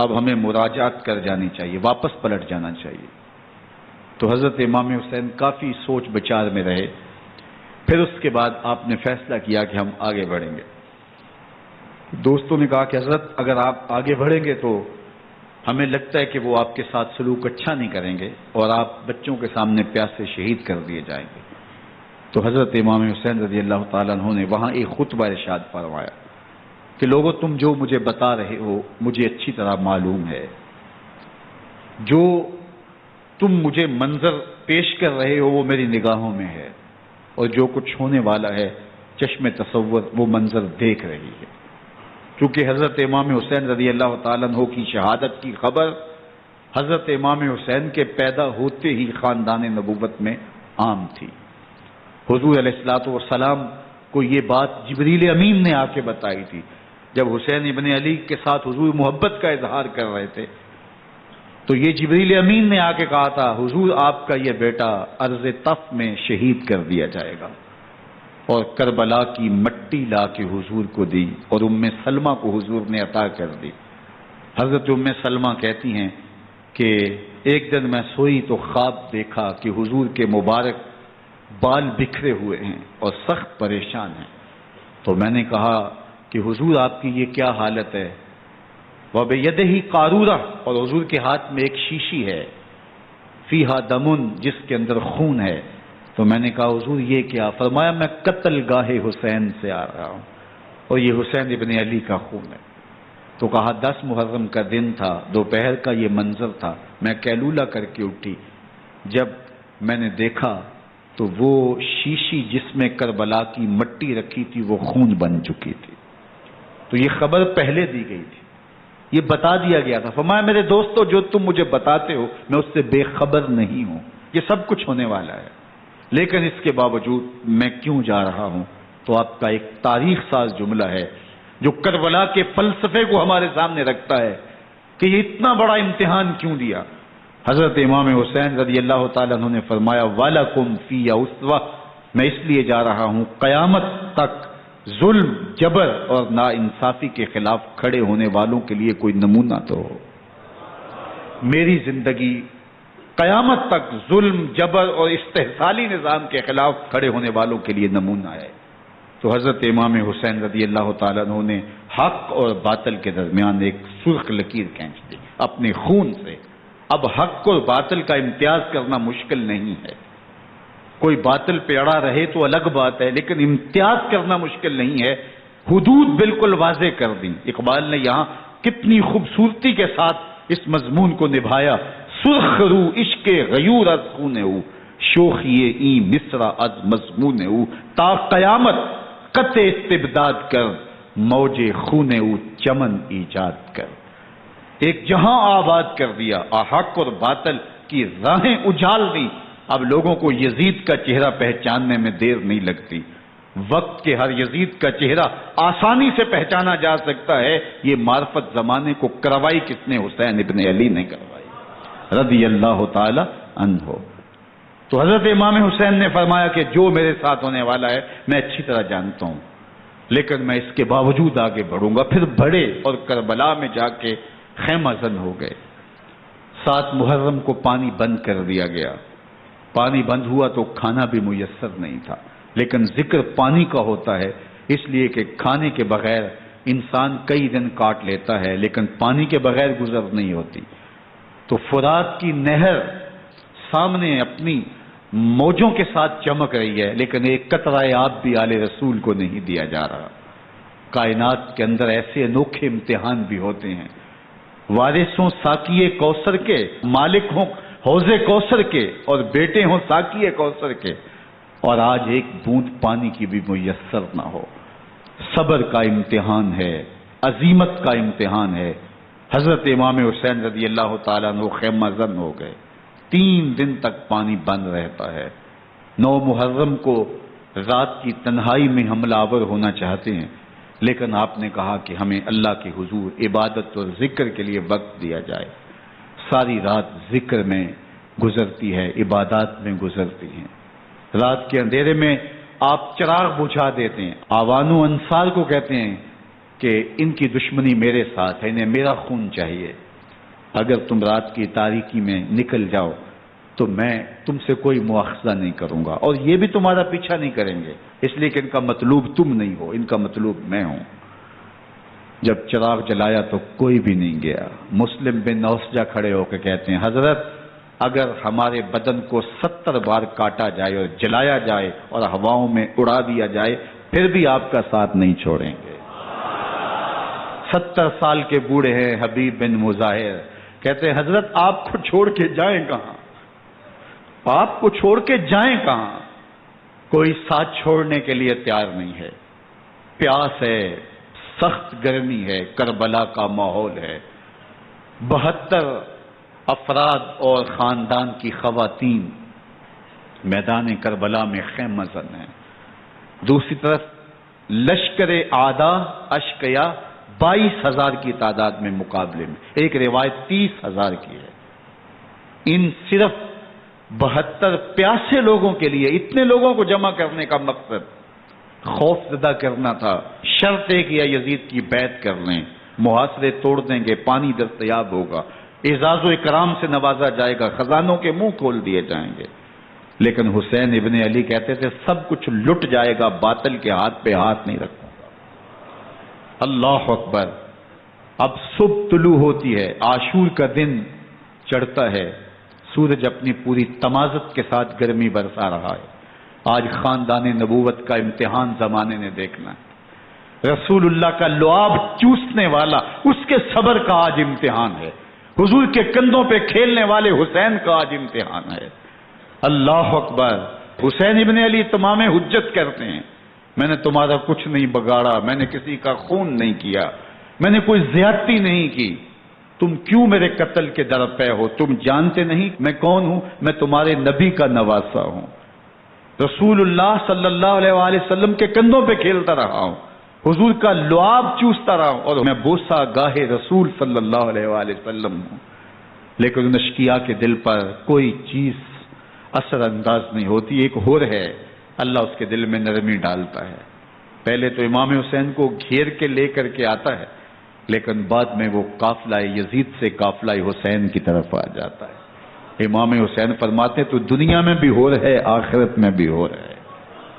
اب ہمیں مراجعت کر جانی چاہیے، واپس پلٹ جانا چاہیے۔ تو حضرت امام حسین کافی سوچ بچار میں رہے۔ پھر اس کے بعد آپ نے فیصلہ کیا کہ ہم آگے بڑھیں گے۔ دوستوں نے کہا کہ حضرت اگر آپ آگے بڑھیں گے تو ہمیں لگتا ہے کہ وہ آپ کے ساتھ سلوک اچھا نہیں کریں گے اور آپ بچوں کے سامنے پیاسے شہید کر دیے جائیں گے۔ تو حضرت امام حسین رضی اللہ تعالیٰ عنہ نے وہاں ایک خطبہ ارشاد فرمایا کہ لوگوں تم جو مجھے بتا رہے ہو مجھے اچھی طرح معلوم ہے، جو تم مجھے منظر پیش کر رہے ہو وہ میری نگاہوں میں ہے، اور جو کچھ ہونے والا ہے چشم تصور وہ منظر دیکھ رہی ہے۔ کیونکہ حضرت امام حسین رضی اللہ تعالیٰ عنہ کی شہادت کی خبر حضرت امام حسین کے پیدا ہوتے ہی خاندان نبوت میں عام تھی۔ حضور علیہ الصلوۃ والسلام کو یہ بات جبریل امین نے آ کے بتائی تھی جب حسین ابن علی کے ساتھ حضور محبت کا اظہار کر رہے تھے، تو یہ جبریل امین نے آ کے کہا تھا حضور آپ کا یہ بیٹا ارض طف میں شہید کر دیا جائے گا، اور کربلا کی مٹی لا کے حضور کو دی اور ام سلمہ کو حضور نے عطا کر دی۔ حضرت ام سلمہ کہتی ہیں کہ ایک دن میں سوئی تو خواب دیکھا کہ حضور کے مبارک بال بکھرے ہوئے ہیں اور سخت پریشان ہیں، تو میں نے کہا کہ حضور آپ کی یہ کیا حالت ہے؟ وَبِيَدِهِ قَارُورَةٌ، اور حضور کے ہاتھ میں ایک شیشی ہے، فِيهَا دَمٌ، جس کے اندر خون ہے۔ تو میں نے کہا حضور یہ کیا؟ فرمایا میں قتل گاہ حسین سے آ رہا ہوں اور یہ حسین ابن علی کا خون ہے۔ تو کہا 10 محرم کا دن تھا، دوپہر کا یہ منظر تھا، میں کیلولہ کر کے اٹھی، جب میں نے دیکھا تو وہ شیشی جس میں کربلا کی مٹی رکھی تھی وہ خون بن چکی تھی۔ تو یہ خبر پہلے دی گئی تھی، یہ بتا دیا گیا تھا۔ فرمایا میرے دوستو جو تم مجھے بتاتے ہو میں اس سے بے خبر نہیں ہوں، یہ سب کچھ ہونے والا ہے، لیکن اس کے باوجود میں کیوں جا رہا ہوں؟ تو آپ کا ایک تاریخ ساز جملہ ہے جو کربلا کے فلسفے کو ہمارے سامنے رکھتا ہے کہ یہ اتنا بڑا امتحان کیوں دیا۔ حضرت امام حسین رضی اللہ تعالیٰ عنہ نے فرمایا وَلَكُمْ فِيَّ أُسْوَةٌ، میں اس لیے جا رہا ہوں قیامت تک ظلم، جبر اور ناانصافی کے خلاف کھڑے ہونے والوں کے لیے کوئی نمونہ تو ہو۔ میری زندگی قیامت تک ظلم، جبر اور استحصالی نظام کے خلاف کھڑے ہونے والوں کے لیے نمونہ ہے۔ تو حضرت امام حسین رضی اللہ تعالیٰ عنہ نے حق اور باطل کے درمیان ایک سرخ لکیر کھینچ دی اپنے خون سے۔ اب حق اور باطل کا امتیاز کرنا مشکل نہیں ہے، کوئی باطل پہ اڑا رہے تو الگ بات ہے، لیکن امتیاز کرنا مشکل نہیں ہے۔ حدود بالکل واضح کر دی۔ اقبال نے یہاں کتنی خوبصورتی کے ساتھ اس مضمون کو نبھایا۔ سرخ رو عشق غیور از خون او، شوخی این مصرع از مضمون او، تا قیامت قطع استبداد کر، موج خون او چمن ایجاد کر۔ ایک جہاں آباد کر دیا، حق اور باطل کی راہیں اجال دی۔ اب لوگوں کو یزید کا چہرہ پہچاننے میں دیر نہیں لگتی، وقت کے ہر یزید کا چہرہ آسانی سے پہچانا جا سکتا ہے۔ یہ معرفت زمانے کو کروائی کس نے؟ حسین ابن علی نے کروائی رضی اللہ تعالی عنہ۔ تو حضرت امام حسین نے فرمایا کہ جو میرے ساتھ ہونے والا ہے میں اچھی طرح جانتا ہوں، لیکن میں اس کے باوجود آگے بڑھوں گا۔ پھر بڑھے اور کربلا میں جا کے خیمہ زن ہو گئے۔ 7 محرم کو پانی بند کر دیا گیا۔ پانی بند ہوا تو کھانا بھی میسر نہیں تھا، لیکن ذکر پانی کا ہوتا ہے اس لیے کہ کھانے کے بغیر انسان کئی دن کاٹ لیتا ہے، لیکن پانی کے بغیر گزر نہیں ہوتی۔ تو فرات کی نہر سامنے اپنی موجوں کے ساتھ چمک رہی ہے، لیکن ایک قطرہ آب بھی آل رسول کو نہیں دیا جا رہا۔ کائنات کے اندر ایسے انوکھے امتحان بھی ہوتے ہیں، وارث ہوں ساقی کوثر کے، مالک ہوں حوض کوثر کے، اور بیٹے ہوں ساقی کوثر کے، اور آج ایک بوند پانی کی بھی میسر نہ ہو۔ صبر کا امتحان ہے، عزیمت کا امتحان ہے۔ حضرت امام حسین رضی اللہ تعالیٰ عنہ خیمہ زن ہو گئے، 3 دن تک پانی بند رہتا ہے۔ 9 محرم کو رات کی تنہائی میں حملہ آور ہونا چاہتے ہیں، لیکن آپ نے کہا کہ ہمیں اللہ کے حضور عبادت اور ذکر کے لیے وقت دیا جائے۔ ساری رات ذکر میں گزرتی ہے، عبادات میں گزرتی ہیں۔ رات کے اندھیرے میں آپ چراغ بجھا دیتے ہیں۔ آوان و انصار کو کہتے ہیں کہ ان کی دشمنی میرے ساتھ ہے، انہیں میرا خون چاہیے، اگر تم رات کی تاریکی میں نکل جاؤ تو میں تم سے کوئی مواخذہ نہیں کروں گا، اور یہ بھی تمہارا پیچھا نہیں کریں گے، اس لیے کہ ان کا مطلوب تم نہیں ہو، ان کا مطلوب میں ہوں۔ جب چراغ جلایا تو کوئی بھی نہیں گیا۔ مسلم بن نوسجہ کھڑے ہو کے کہتے ہیں، حضرت اگر ہمارے بدن کو 70 بار کاٹا جائے اور جلایا جائے اور ہواؤں میں اڑا دیا جائے پھر بھی آپ کا ساتھ نہیں چھوڑیں گے۔ 70 سال کے بوڑھے ہیں حبیب بن مظاہر، کہتے ہیں حضرت آپ کو چھوڑ کے جائیں کہاں، آپ کو چھوڑ کے جائیں کہاں؟ کوئی ساتھ چھوڑنے کے لیے تیار نہیں ہے۔ پیاس ہے، سخت گرمی ہے، کربلا کا ماحول ہے، 72 افراد اور خاندان کی خواتین میدان کربلا میں خیمہ زن ہیں۔ دوسری طرف لشکر اعداء اشقیا 22,000 کی تعداد میں مقابلے میں، ایک روایت 30,000 کی ہے۔ ان صرف 72 پیاسے لوگوں کے لیے اتنے لوگوں کو جمع کرنے کا مقصد خوف زدہ کرنا تھا۔ شرط ہے کہ یا یزید کی بیعت کر لیں، محاصرے توڑ دیں گے، پانی دستیاب ہوگا، اعزاز و اکرام سے نوازا جائے گا، خزانوں کے منہ کھول دیے جائیں گے۔ لیکن حسین ابن علی کہتے تھے سب کچھ لٹ جائے گا، باطل کے ہاتھ پہ ہاتھ نہیں رکھوں گا۔ اللہ اکبر۔ اب صبح طلوع ہوتی ہے، عاشور کا دن چڑھتا ہے، سورج اپنی پوری تمازت کے ساتھ گرمی برسا رہا ہے۔ آج خاندان نبوت کا امتحان زمانے نے دیکھنا ہے۔ رسول اللہ کا لعاب چوسنے والا اس کے صبر کا آج امتحان ہے۔ حضور کے کندھوں پہ کھیلنے والے حسین کا آج امتحان ہے۔ اللہ اکبر۔ حسین ابن علی تمام حجت کرتے ہیں، میں نے تمہارا کچھ نہیں بگاڑا، میں نے کسی کا خون نہیں کیا، میں نے کوئی زیادتی نہیں کی، تم کیوں میرے قتل کے در پہ ہو؟ تم جانتے نہیں میں کون ہوں؟ میں تمہارے نبی کا نواسا ہوں، رسول اللہ صلی اللہ علیہ وآلہ وسلم کے کندھوں پہ کھیلتا رہا ہوں، حضور کا لعاب چوستا رہا ہوں، اور میں بوسہ گاہے رسول صلی اللہ علیہ وآلہ وسلم ہوں۔ لیکن ان اشقیاء کے دل پر کوئی چیز اثر انداز نہیں ہوتی۔ ایک ہور ہے، اللہ اس کے دل میں نرمی ڈالتا ہے۔ پہلے تو امام حسین کو گھیر کے لے کر کے آتا ہے، لیکن بعد میں وہ قافلہ یزید سے قافلہ حسین کی طرف آ جاتا ہے۔ امام حسین فرماتے تو دنیا میں بھی ہو رہے، آخرت میں بھی ہو رہے،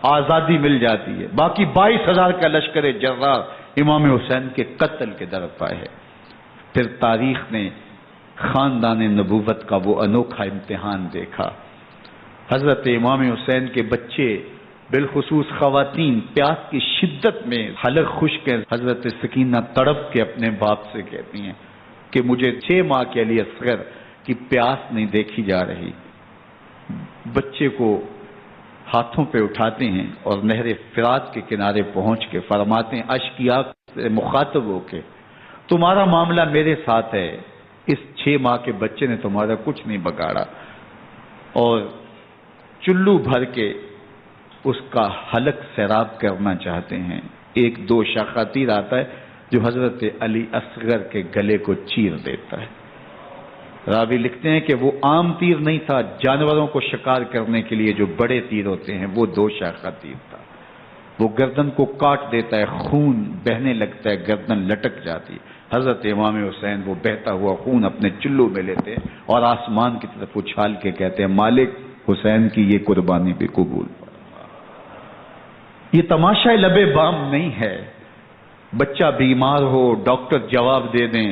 آزادی مل جاتی ہے۔ باقی 22,000 کا لشکر جرار امام حسین کے قتل کے در پائے ہے۔ پھر تاریخ نے خاندان نبوت کا وہ انوکھا امتحان دیکھا۔ حضرت امام حسین کے بچے بالخصوص خواتین پیاس کی شدت میں حلق خشک ہیں۔ حضرت سکینہ تڑپ کے اپنے باپ سے کہتی ہیں کہ مجھے 6 ماہ کے لیے اصغر کی پیاس نہیں دیکھی جا رہی۔ بچے کو ہاتھوں پہ اٹھاتے ہیں اور نہر فرات کے کنارے پہنچ کے فرماتے ہیں اشقیاء سے مخاطب ہو کے تمہارا معاملہ میرے ساتھ ہے، اس 6 ماہ کے بچے نے تمہارا کچھ نہیں بگاڑا، اور چلو بھر کے اس کا حلق سیراب کرنا چاہتے ہیں۔ ایک 2 شاخہ تیر آتا ہے جو حضرت علی اصغر کے گلے کو چیر دیتا ہے۔ راوی لکھتے ہیں کہ وہ عام تیر نہیں تھا، جانوروں کو شکار کرنے کے لیے جو بڑے تیر ہوتے ہیں وہ 2 شاخہ تیر تھا۔ وہ گردن کو کاٹ دیتا ہے، خون بہنے لگتا ہے، گردن لٹک جاتی۔ حضرت امام حسین وہ بہتا ہوا خون اپنے چلو میں لیتے ہیں اور آسمان کی طرف اچھال کے کہتے ہیں مالک حسین کی یہ قربانی بھی قبول۔ یہ تماشا لبے بام نہیں ہے۔ بچہ بیمار ہو، ڈاکٹر جواب دے دیں،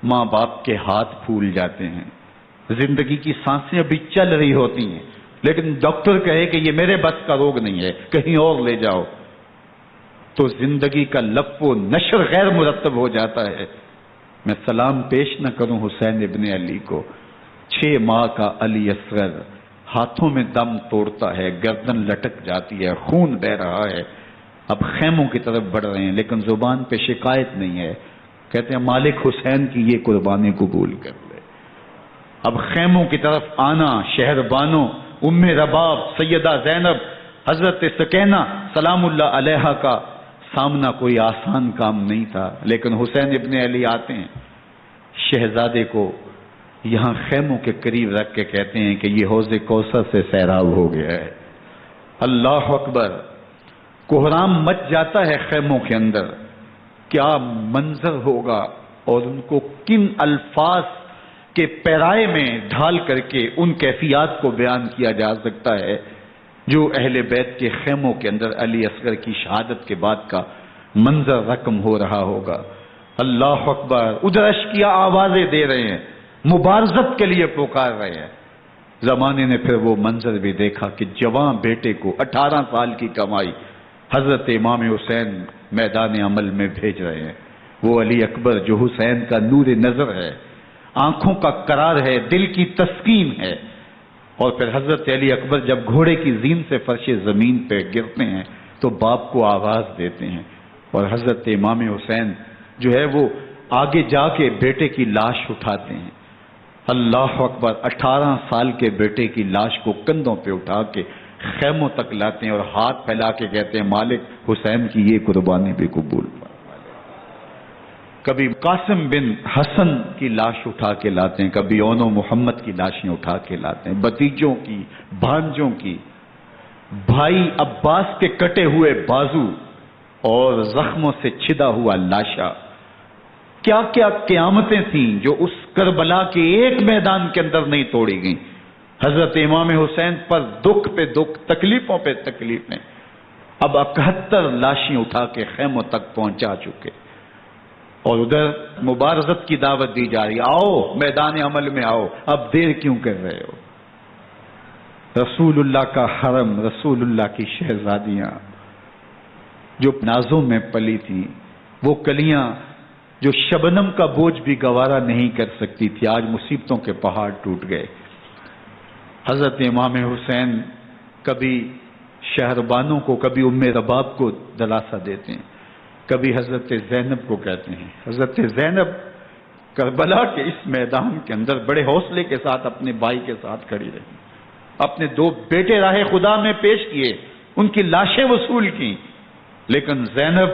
ماں باپ کے ہاتھ پھول جاتے ہیں۔ زندگی کی سانسیں ابھی چل رہی ہوتی ہیں، لیکن ڈاکٹر کہے کہ یہ میرے بس کا روگ نہیں ہے، کہیں اور لے جاؤ۔ تو زندگی کا لف و نشر غیر مرتب ہو جاتا ہے۔ میں سلام پیش نہ کروں حسین ابن علی کو، 6 ماہ کا علی اصغر ہاتھوں میں دم توڑتا ہے، گردن لٹک جاتی ہے، خون بہ رہا ہے، اب خیموں کی طرف بڑھ رہے ہیں، لیکن زبان پہ شکایت نہیں ہے، کہتے ہیں مالک حسین کی یہ قربانی قبول کر لے۔ اب خیموں کی طرف آنا، شہر بانو، ام رباب، سیدہ زینب، حضرت سکینہ سلام اللہ علیہا کا سامنا کوئی آسان کام نہیں تھا، لیکن حسین ابن علی آتے ہیں، شہزادے کو یہاں خیموں کے قریب رکھ کے کہتے ہیں کہ یہ حوض کوثر سے سیراب ہو گیا ہے۔ اللہ اکبر، کوہرام مچ جاتا ہے خیموں کے اندر، کیا منظر ہوگا اور ان کو کن الفاظ کے پیرائے میں ڈھال کر کے ان کیفیات کو بیان کیا جا سکتا ہے جو اہل بیت کے خیموں کے اندر علی اصغر کی شہادت کے بعد کا منظر رقم ہو رہا ہوگا۔ اللہ اکبر، ادھر اشکیا آوازیں دے رہے ہیں، مبارزت کے لیے پکار رہے ہیں۔ زمانے نے پھر وہ منظر بھی دیکھا کہ جوان بیٹے کو 18 سال کی کمائی حضرت امام حسین میدان عمل میں بھیج رہے ہیں۔ وہ علی اکبر جو حسین کا نور نظر ہے، آنکھوں کا قرار ہے، دل کی تسکین ہے۔ اور پھر حضرت علی اکبر جب گھوڑے کی زین سے فرش زمین پہ گرتے ہیں تو باپ کو آواز دیتے ہیں، اور حضرت امام حسین جو ہے وہ آگے جا کے بیٹے کی لاش اٹھاتے ہیں۔ اللہ اکبر، 18 سال کے بیٹے کی لاش کو کندھوں پہ اٹھا کے خیموں تک لاتے ہیں اور ہاتھ پھیلا کے کہتے ہیں مالک حسین کی یہ قربانی بھی قبول۔ کبھی قاسم بن حسن کی لاش اٹھا کے لاتے ہیں، کبھی اون و محمد کی لاشیں اٹھا کے لاتے ہیں، بتیجوں کی، بھانجوں کی، بھائی عباس کے کٹے ہوئے بازو اور زخموں سے چھدا ہوا لاشا۔ کیا کیا قیامتیں تھیں جو اس کربلا کے ایک میدان کے اندر نہیں توڑی گئیں۔ حضرت امام حسین پر دکھ پہ دکھ، تکلیفوں پہ تکلیفیں۔ اب 71 لاشیں اٹھا کے خیموں تک پہنچا چکے، اور ادھر مبارزت کی دعوت دی جا رہی، آؤ میدان عمل میں آؤ، اب دیر کیوں کر رہے ہو۔ رسول اللہ کا حرم، رسول اللہ کی شہزادیاں جو نازوں میں پلی تھیں، وہ کلیاں جو شبنم کا بوجھ بھی گوارا نہیں کر سکتی تھی، آج مصیبتوں کے پہاڑ ٹوٹ گئے۔ حضرت امام حسین کبھی شہربانوں کو، کبھی ام رباب کو دلاسا دیتے ہیں، کبھی حضرت زینب کو کہتے ہیں۔ حضرت زینب کربلا کے اس میدان کے اندر بڑے حوصلے کے ساتھ اپنے بھائی کے ساتھ کھڑی رہی، اپنے 2 بیٹے راہ خدا میں پیش کیے، ان کی لاشیں وصول کی، لیکن زینب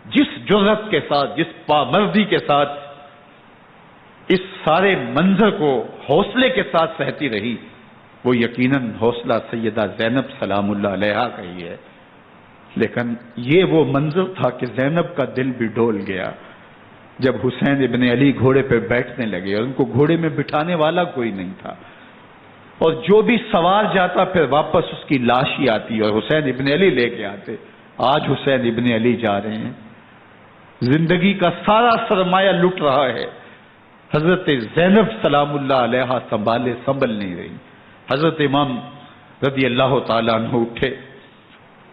جس جرأت کے ساتھ، جس پامردی کے ساتھ اس سارے منظر کو حوصلے کے ساتھ سہتی رہی، وہ یقیناً حوصلہ سیدہ زینب سلام اللہ علیہا کا ہی ہے۔ لیکن یہ وہ منظر تھا کہ زینب کا دل بھی ڈول گیا جب حسین ابن علی گھوڑے پہ بیٹھنے لگے، اور ان کو گھوڑے میں بٹھانے والا کوئی نہیں تھا، اور جو بھی سوار جاتا پھر واپس اس کی لاش ہی آتی، اور حسین ابن علی لے کے آتے۔ آج حسین ابن علی جا رہے ہیں، زندگی کا سارا سرمایہ لٹ رہا ہے، حضرت زینب سلام اللہ علیہا سنبھل نہیں رہی۔ حضرت امام رضی اللہ تعالیٰ عنہ اٹھے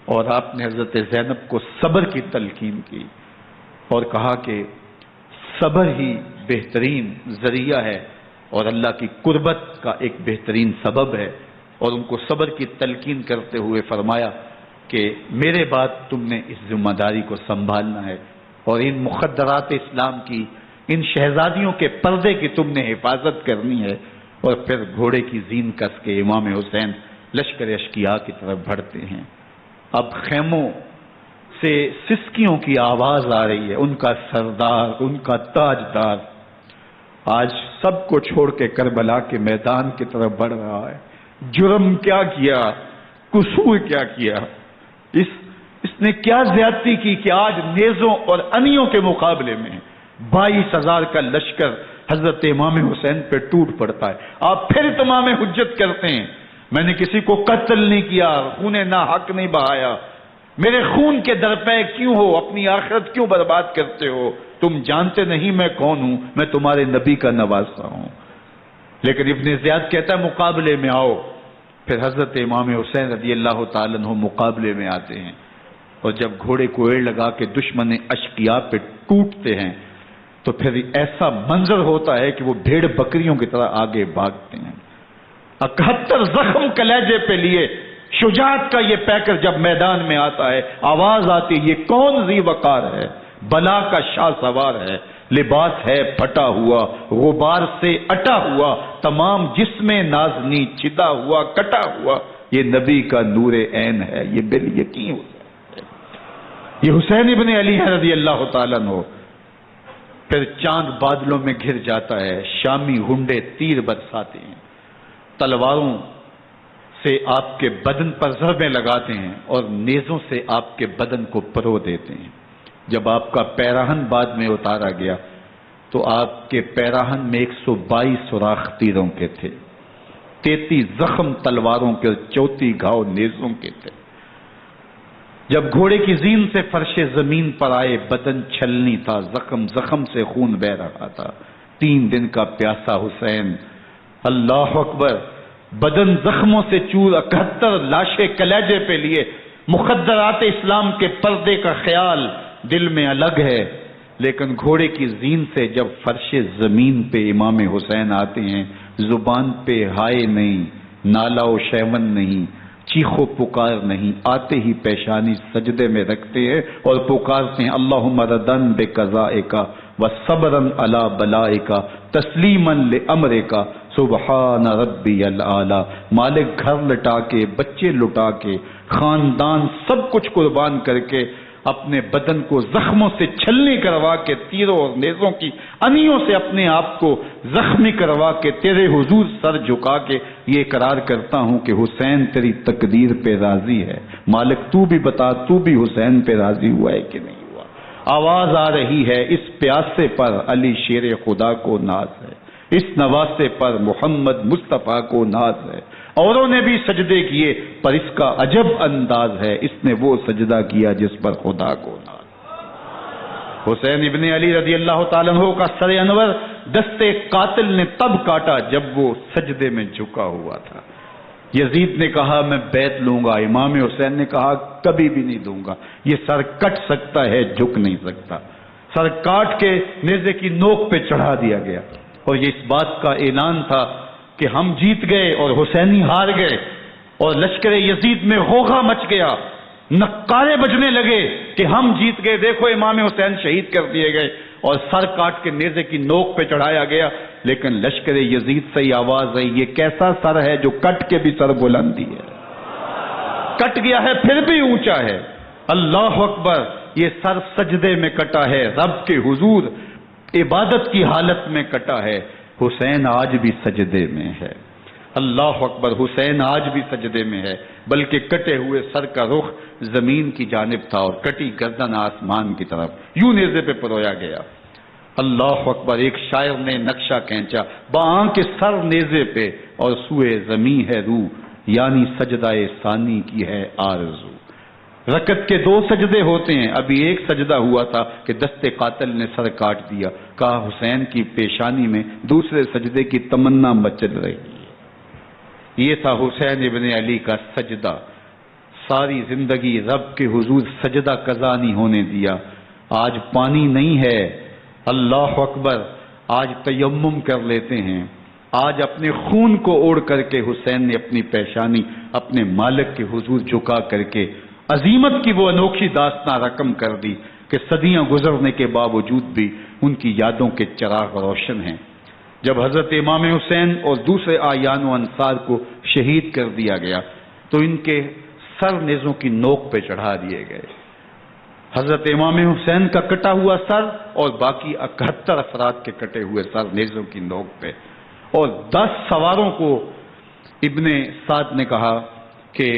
اور آپ نے حضرت زینب کو صبر کی تلقین کی اور کہا کہ صبر ہی بہترین ذریعہ ہے اور اللہ کی قربت کا ایک بہترین سبب ہے، اور ان کو صبر کی تلقین کرتے ہوئے فرمایا کہ میرے بعد تم نے اس ذمہ داری کو سنبھالنا ہے، اور ان مخدرات اسلام کی، ان شہزادیوں کے پردے کی تم نے حفاظت کرنی ہے۔ اور پھر گھوڑے کی زین کس کے امام حسین لشکر اشکیا کی طرف بڑھتے ہیں۔ اب خیموں سے سسکیوں کی آواز آ رہی ہے، ان کا سردار، ان کا تاجدار آج سب کو چھوڑ کے کربلا کے میدان کی طرف بڑھ رہا ہے۔ جرم کیا کیا، قصور کیا کیا، اس نے کیا زیادتی کی کہ آج نیزوں اور انیوں کے مقابلے میں 22,000 کا لشکر حضرت امام حسین پہ ٹوٹ پڑتا ہے۔ آپ پھر تمام حجت کرتے ہیں میں نے کسی کو قتل نہیں کیا، خون ناحق نہیں بہایا، میرے خون کے درپے کیوں ہو، اپنی آخرت کیوں برباد کرتے ہو، تم جانتے نہیں میں کون ہوں، میں تمہارے نبی کا نواسا ہوں۔ لیکن ابن زیاد کہتا ہے مقابلے میں آؤ۔ پھر حضرت امام حسین رضی اللہ تعالیٰ عنہ مقابلے میں آتے ہیں، اور جب گھوڑے کو ایڑ لگا کے دشمن اشقیاء پہ ٹوٹتے ہیں تو پھر ایسا منظر ہوتا ہے کہ وہ بھیڑ بکریوں کی طرح آگے بھاگتے ہیں۔ 71 زخم کلیجے پہ لیے شجاعت کا یہ پیکر جب میدان میں آتا ہے، آواز آتی، یہ کون ذی وقار ہے؟ بلا کا شاہ سوار ہے، لباس ہے پھٹا ہوا، غبار سے اٹا ہوا، تمام جسم نازنی چھدا ہوا کٹا ہوا، یہ نبی کا نور عین ہے، یہ بال یقین ہو جاتا ہے۔ یہ حسین ابن علی ہے رضی اللہ تعالیٰ عنہ۔ پھر چاند بادلوں میں گھر جاتا ہے، شامی ہنڈے تیر برساتے ہیں، تلواروں سے آپ کے بدن پر ضربیں لگاتے ہیں اور نیزوں سے آپ کے بدن کو پرو دیتے ہیں۔ جب آپ کا پیراہن بعد میں اتارا گیا تو آپ کے پیراہن میں 122 سوراخ تیروں کے تھے، 33 زخم تلواروں کے اور 34 گھاؤ نیزوں کے تھے۔ جب گھوڑے کی زین سے فرش زمین پر آئے، بدن چھلنی تھا، زخم زخم سے خون بہ رہا تھا، 3 دن کا پیاسا حسین، اللہ اکبر، بدن زخموں سے چور، 71 لاشیں کلیجے پہ لیے، مخدرات اسلام کے پردے کا خیال دل میں الگ ہے، لیکن گھوڑے کی زین سے جب فرش زمین پہ امام حسین آتے ہیں، زبان پہ ہائے نہیں، نالا و شیون نہیں، چیخ و پکار نہیں، آتے ہی پیشانی سجدے میں رکھتے ہیں اور پکارتے ہیں اللہم ردن بقضائک وصبرن علی بلائک تسلیما لامرک سبحان ربی الاعلی۔ مالک گھر لٹا کے، بچے لٹا کے، خاندان سب کچھ قربان کر کے، اپنے بدن کو زخموں سے چھلنی کروا کے، تیروں اور نیزوں کی انیوں سے اپنے آپ کو زخمی کروا کے، تیرے حضور سر جھکا کے یہ اقرار کرتا ہوں کہ حسین تیری تقدیر پہ راضی ہے، مالک تو بھی بتا، تو بھی حسین پہ راضی ہوا ہے کہ نہیں ہوا؟ آواز آ رہی ہے، اس پیاسے پر علی شیر خدا کو ناز ہے، اس نواسے پر محمد مصطفیٰ کو ناز ہے۔ اوروں نے بھی سجدے کیے پر اس کا عجب انداز ہے، اس نے وہ سجدہ کیا جس پر خدا کو ناز۔ حسین ابن علی رضی اللہ تعالیٰ عنہ کا سر انور دستے قاتل نے تب کاٹا جب وہ سجدے میں جھکا ہوا تھا۔ یزید نے کہا میں بیعت لوں گا، امام حسین نے کہا کبھی بھی نہیں دوں گا، یہ سر کٹ سکتا ہے جھک نہیں سکتا۔ سر کاٹ کے نیزے کی نوک پہ چڑھا دیا گیا اور یہ اس بات کا اعلان تھا کہ ہم جیت گئے اور حسینی ہار گئے، اور لشکر یزید میں غوغا مچ گیا، نقارے بجنے لگے کہ ہم جیت گئے، دیکھو امام حسین شہید کر دیے گئے، اور سر کاٹ کے نیزے کی نوک پہ چڑھایا گیا۔ لیکن لشکر یزید سے ہی آواز آئی یہ کیسا سر ہے جو کٹ کے بھی سر بلندی ہے، کٹ گیا ہے پھر بھی اونچا ہے، اللہ اکبر، یہ سر سجدے میں کٹا ہے، رب کے حضور عبادت کی حالت میں کٹا ہے۔ حسین آج بھی سجدے میں ہے، اللہ اکبر، حسین آج بھی سجدے میں ہے، بلکہ کٹے ہوئے سر کا رخ زمین کی جانب تھا اور کٹی گردن آسمان کی طرف، یوں نیزے پہ پرویا گیا۔ اللہ اکبر، ایک شاعر نے نقشہ کھینچا، باں کے سر نیزے پہ اور سوئے زمین ہے روح، یعنی سجدہ ثانی کی ہے آرزو۔ رکعت کے 2 سجدے ہوتے ہیں، ابھی ایک سجدہ ہوا تھا کہ دستے قاتل نے سر کاٹ دیا، کہا حسین کی پیشانی میں دوسرے سجدے کی تمنا مچل رہی ہے۔ یہ تھا حسین ابن علی کا سجدہ، ساری زندگی رب کے حضور سجدہ قضا نہیں ہونے دیا۔ آج پانی نہیں ہے، اللہ اکبر، آج تیمم کر لیتے ہیں، آج اپنے خون کو اوڑھ کر کے حسین نے اپنی پیشانی اپنے مالک کے حضور جھکا کر کے عظیمت کی وہ انوکھی داستان رقم کر دی کہ صدیاں گزرنے کے باوجود بھی ان کی یادوں کے چراغ روشن ہیں۔ جب حضرت امام حسین اور دوسرے آیان و انصار کو شہید کر دیا گیا تو ان کے سر نیزوں کی نوک پہ چڑھا دیے گئے، حضرت امام حسین کا کٹا ہوا سر اور باقی 71 افراد کے کٹے ہوئے سر نیزوں کی نوک پہ، اور 10 سواروں کو ابن سعد نے کہا کہ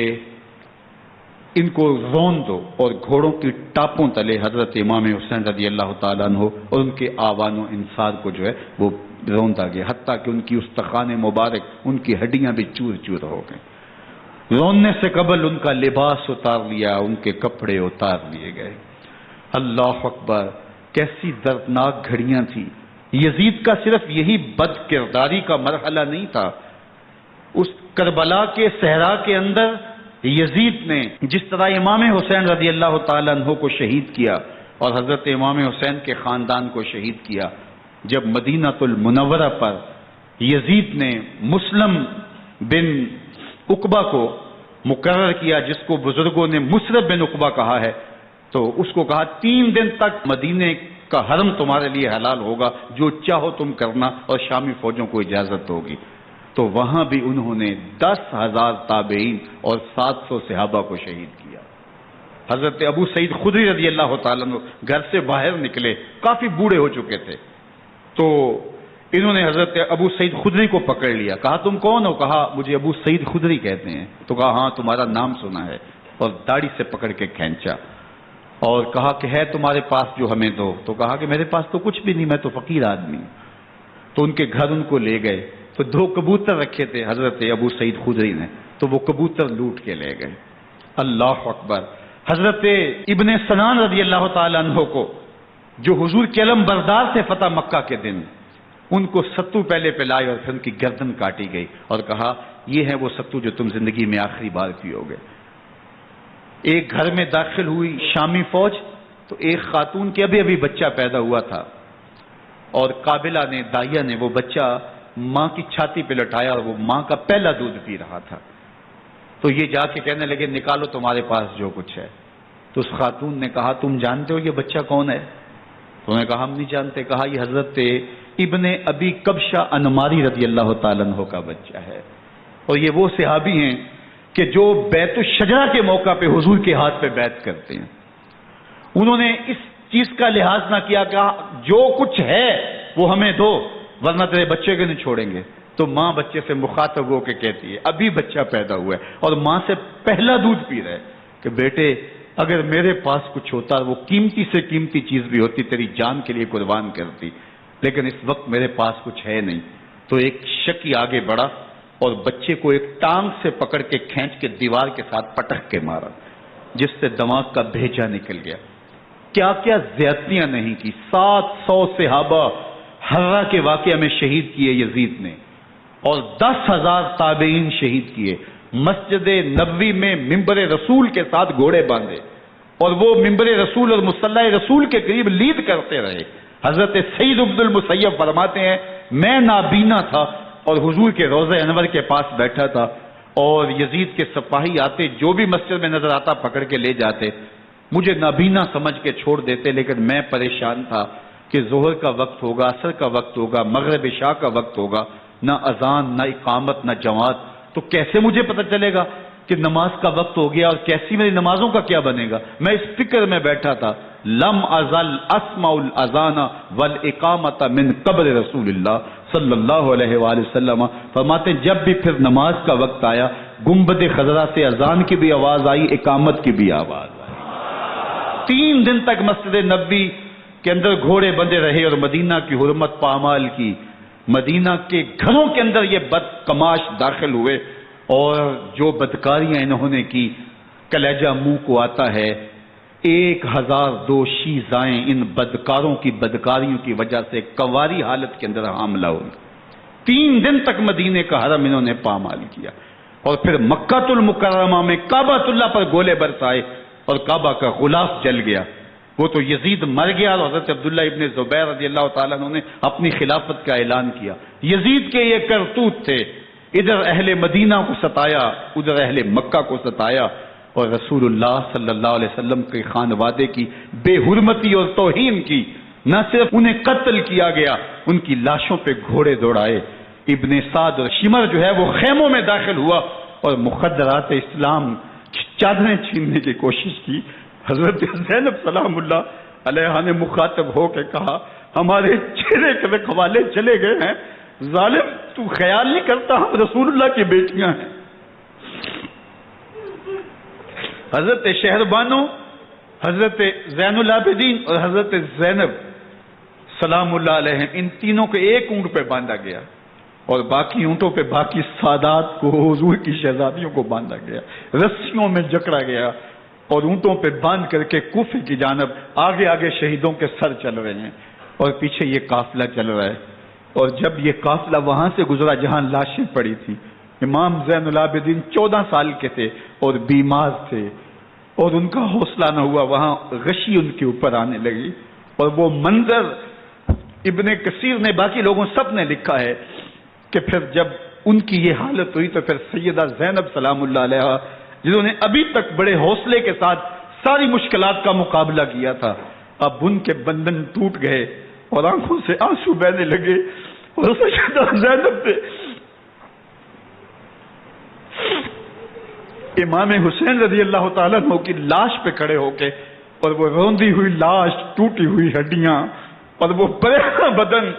ان کو رون دو، اور گھوڑوں کی ٹاپوں تلے حضرت امام حسین رضی اللہ تعالیٰ عنہ اور ان کے آوان و انصار کو جو ہے وہ روندا گیا، حتیٰ کہ ان کی استخوان مبارک، ان کی ہڈیاں بھی چور چور ہو گئیں۔ روننے سے قبل ان کا لباس اتار لیا، ان کے کپڑے اتار لیے گئے۔ اللہ اکبر، کیسی دردناک گھڑیاں تھیں۔ یزید کا صرف یہی بد کرداری کا مرحلہ نہیں تھا، اس کربلا کے صحرا کے اندر یزید نے جس طرح امام حسین رضی اللہ تعالیٰ عنہ کو شہید کیا اور حضرت امام حسین کے خاندان کو شہید کیا، جب مدینہ المنورہ پر یزید نے مسلم بن عقبہ کو مقرر کیا، جس کو بزرگوں نے مصرف بن عقبہ کہا ہے، تو اس کو کہا 3 دن تک مدینے کا حرم تمہارے لیے حلال ہوگا، جو چاہو تم کرنا، اور شامی فوجوں کو اجازت ہوگی۔ تو وہاں بھی انہوں نے 10,000 تابعین اور 700 صحابہ کو شہید کیا۔ حضرت ابو سعید خدری رضی اللہ تعالیٰ عنہ گھر سے باہر نکلے، کافی بوڑھے ہو چکے تھے، تو انہوں نے حضرت ابو سعید خدری کو پکڑ لیا، کہا تم کون ہو؟ کہا مجھے ابو سعید خدری کہتے ہیں۔ تو کہا ہاں تمہارا نام سنا ہے، اور داڑھی سے پکڑ کے کھینچا اور کہا کہ ہے تمہارے پاس جو ہمیں دو؟ تو کہا کہ میرے پاس تو کچھ بھی نہیں، میں تو فقیر آدمی ہوں۔ تو ان کے گھر ان کو لے گئے، تو 2 کبوتر رکھے تھے حضرت ابو سعید خدری نے، تو وہ کبوتر لوٹ کے لے گئے۔ اللہ اکبر۔ حضرت ابن سنان رضی اللہ تعالیٰ عنہ کو، جو حضور کے علم بردار تھے فتح مکہ کے دن، ان کو ستو پہلے پلائے اور پھر ان کی گردن کاٹی گئی اور کہا یہ ہے وہ ستو جو تم زندگی میں آخری بار پیو گے۔ ایک گھر میں داخل ہوئی شامی فوج، تو ایک خاتون کے ابھی بچہ پیدا ہوا تھا، اور قابلہ نے، دائیا نے وہ بچہ ماں کی چھاتی پہ لٹایا، اور وہ ماں کا پہلا دودھ پی رہا تھا۔ تو یہ جا کے کہنے لگے نکالو تمہارے پاس جو کچھ ہے۔ تو اس خاتون نے کہا تم جانتے ہو یہ بچہ کون ہے؟ تو انہوں نے کہا ہم نہیں جانتے۔ کہا یہ حضرت ابن ابی کبشہ انماری رضی اللہ تعالیٰ عنہ کا بچہ ہے، اور یہ وہ صحابی ہیں کہ جو بیت الشجرہ کے موقع پہ حضور کے ہاتھ پہ بیعت کرتے ہیں۔ انہوں نے اس چیز کا لحاظ نہ کیا، کہا جو کچھ ہے وہ ہمیں دو، ورنہ تیرے بچے کو نہیں چھوڑیں گے۔ تو ماں بچے سے مخاطب ہو کے کہتی ہے، ابھی بچہ پیدا ہوا ہے اور ماں سے پہلا دودھ پی رہا ہے، کہ بیٹے اگر میرے پاس کچھ ہوتا، وہ قیمتی سے قیمتی چیز بھی ہوتی، تیری جان کے لیے قربان کرتی، لیکن اس وقت میرے پاس کچھ ہے نہیں۔ تو ایک شکی آگے بڑھا اور بچے کو ایک ٹانگ سے پکڑ کے کھینچ کے دیوار کے ساتھ پٹک کے مارا، جس سے دماغ کا بھیجا نکل گیا۔ کیا کیا زیادتیاں نہیں کی۔ 700 صحابہ حرہ کے واقعہ میں شہید کیے یزید نے، اور 10,000 تابعین شہید کیے۔ مسجد نبوی میں ممبر رسول کے ساتھ گھوڑے باندھے، اور وہ ممبر رسول اور مصلی رسول کے قریب لید کرتے رہے۔ حضرت سعید بن المسیب فرماتے ہیں میں نابینا تھا اور حضور کے روضہ انور کے پاس بیٹھا تھا، اور یزید کے سپاہی آتے، جو بھی مسجد میں نظر آتا پکڑ کے لے جاتے، مجھے نابینا سمجھ کے چھوڑ دیتے، لیکن میں پریشان تھا کہ ظہر کا وقت ہوگا، عصر کا وقت ہوگا، مغرب عشاء کا وقت ہوگا، نہ اذان، نہ اقامت، نہ جماعت، تو کیسے مجھے پتہ چلے گا کہ نماز کا وقت ہو گیا، اور کیسی میری نمازوں کا کیا بنے گا؟ میں اس فکر میں بیٹھا تھا۔ لم ازل اسمع الاذان والاقامت من قبر رسول اللہ صلی اللہ علیہ وآلہ وسلم۔ فرماتے جب بھی پھر نماز کا وقت آیا، گنبد خضرا سے اذان کی بھی آواز آئی، اقامت کی بھی آواز آئی۔ 3 دن تک مسجد نبوی کے اندر گھوڑے بندے رہے اور مدینہ کی حرمت پامال کی۔ مدینہ کے گھروں کے اندر یہ بدکماش داخل ہوئے، اور جو بدکاریاں انہوں نے کی کلیجہ منہ کو آتا ہے۔ 1002 شیزائیں ان بدکاروں کی بدکاریوں کی وجہ سے کواری حالت کے اندر حاملہ ہوئی۔ 3 دن تک مدینے کا حرم انہوں نے پامال کیا، اور پھر مکہ المکرمہ میں کعبۃ اللہ پر گولے برسائے اور کعبہ کا غلاف جل گیا۔ وہ تو یزید مر گیا، اور حضرت عبداللہ ابن زبیر رضی اللہ تعالیٰ عنہ نے اپنی خلافت کا اعلان کیا۔ یزید کے یہ کرتوت تھے، ادھر اہل مدینہ کو ستایا، ادھر اہل مکہ کو ستایا، اور رسول اللہ صلی اللہ علیہ وسلم کے خانوادے کی بے حرمتی اور توہین کی۔ نہ صرف انہیں قتل کیا گیا، ان کی لاشوں پہ گھوڑے دوڑائے۔ ابن سعد اور شمر جو ہے وہ خیموں میں داخل ہوا اور مخدرات اسلام چادریں چھیننے کی کوشش کی۔ حضرت زینب سلام اللہ علیہ نے مخاطب ہو کے کہا ہمارے چہرے کے رکھوالے چلے گئے ہیں، ظالم تو خیال نہیں کرتا ہم رسول اللہ کی بیٹیاں ہیں۔ حضرت شہربانو، حضرت زین العابدین اور حضرت زینب سلام اللہ علیہ، ان تینوں کو ایک اونٹ پہ باندھا گیا، اور باقی اونٹوں پہ باقی سادات کو، حضور کی شہزادیوں کو باندھا گیا، رسیوں میں جکڑا گیا، اور اونٹوں پہ باندھ کر کے کوفے کی جانب آگے آگے شہیدوں کے سر چل رہے ہیں، اور پیچھے یہ قافلہ چل رہا ہے۔ اور جب یہ قافلہ وہاں سے گزرا جہاں لاشیں پڑی تھی، امام زین العابدین 14 سال کے تھے اور بیمار تھے اور ان کا حوصلہ نہ ہوا، وہاں غشی ان کے اوپر آنے لگی، اور وہ منظر ابن کثیر نے، باقی لوگوں سب نے لکھا ہے کہ پھر جب ان کی یہ حالت ہوئی تو پھر سیدہ زینب سلام اللہ علیہا، جنہوں نے ابھی تک بڑے حوصلے کے ساتھ ساری مشکلات کا مقابلہ کیا تھا، اب ان کے بندن ٹوٹ گئے اور آنکھوں سے آنسو بہنے لگے، اور سیدہ زینب نے امام حسین رضی اللہ تعالیٰ عنہ کی لاش پہ کھڑے ہو کے، اور وہ روندی ہوئی لاش، ٹوٹی ہوئی ہڈیاں، اور وہ بڑا بدن،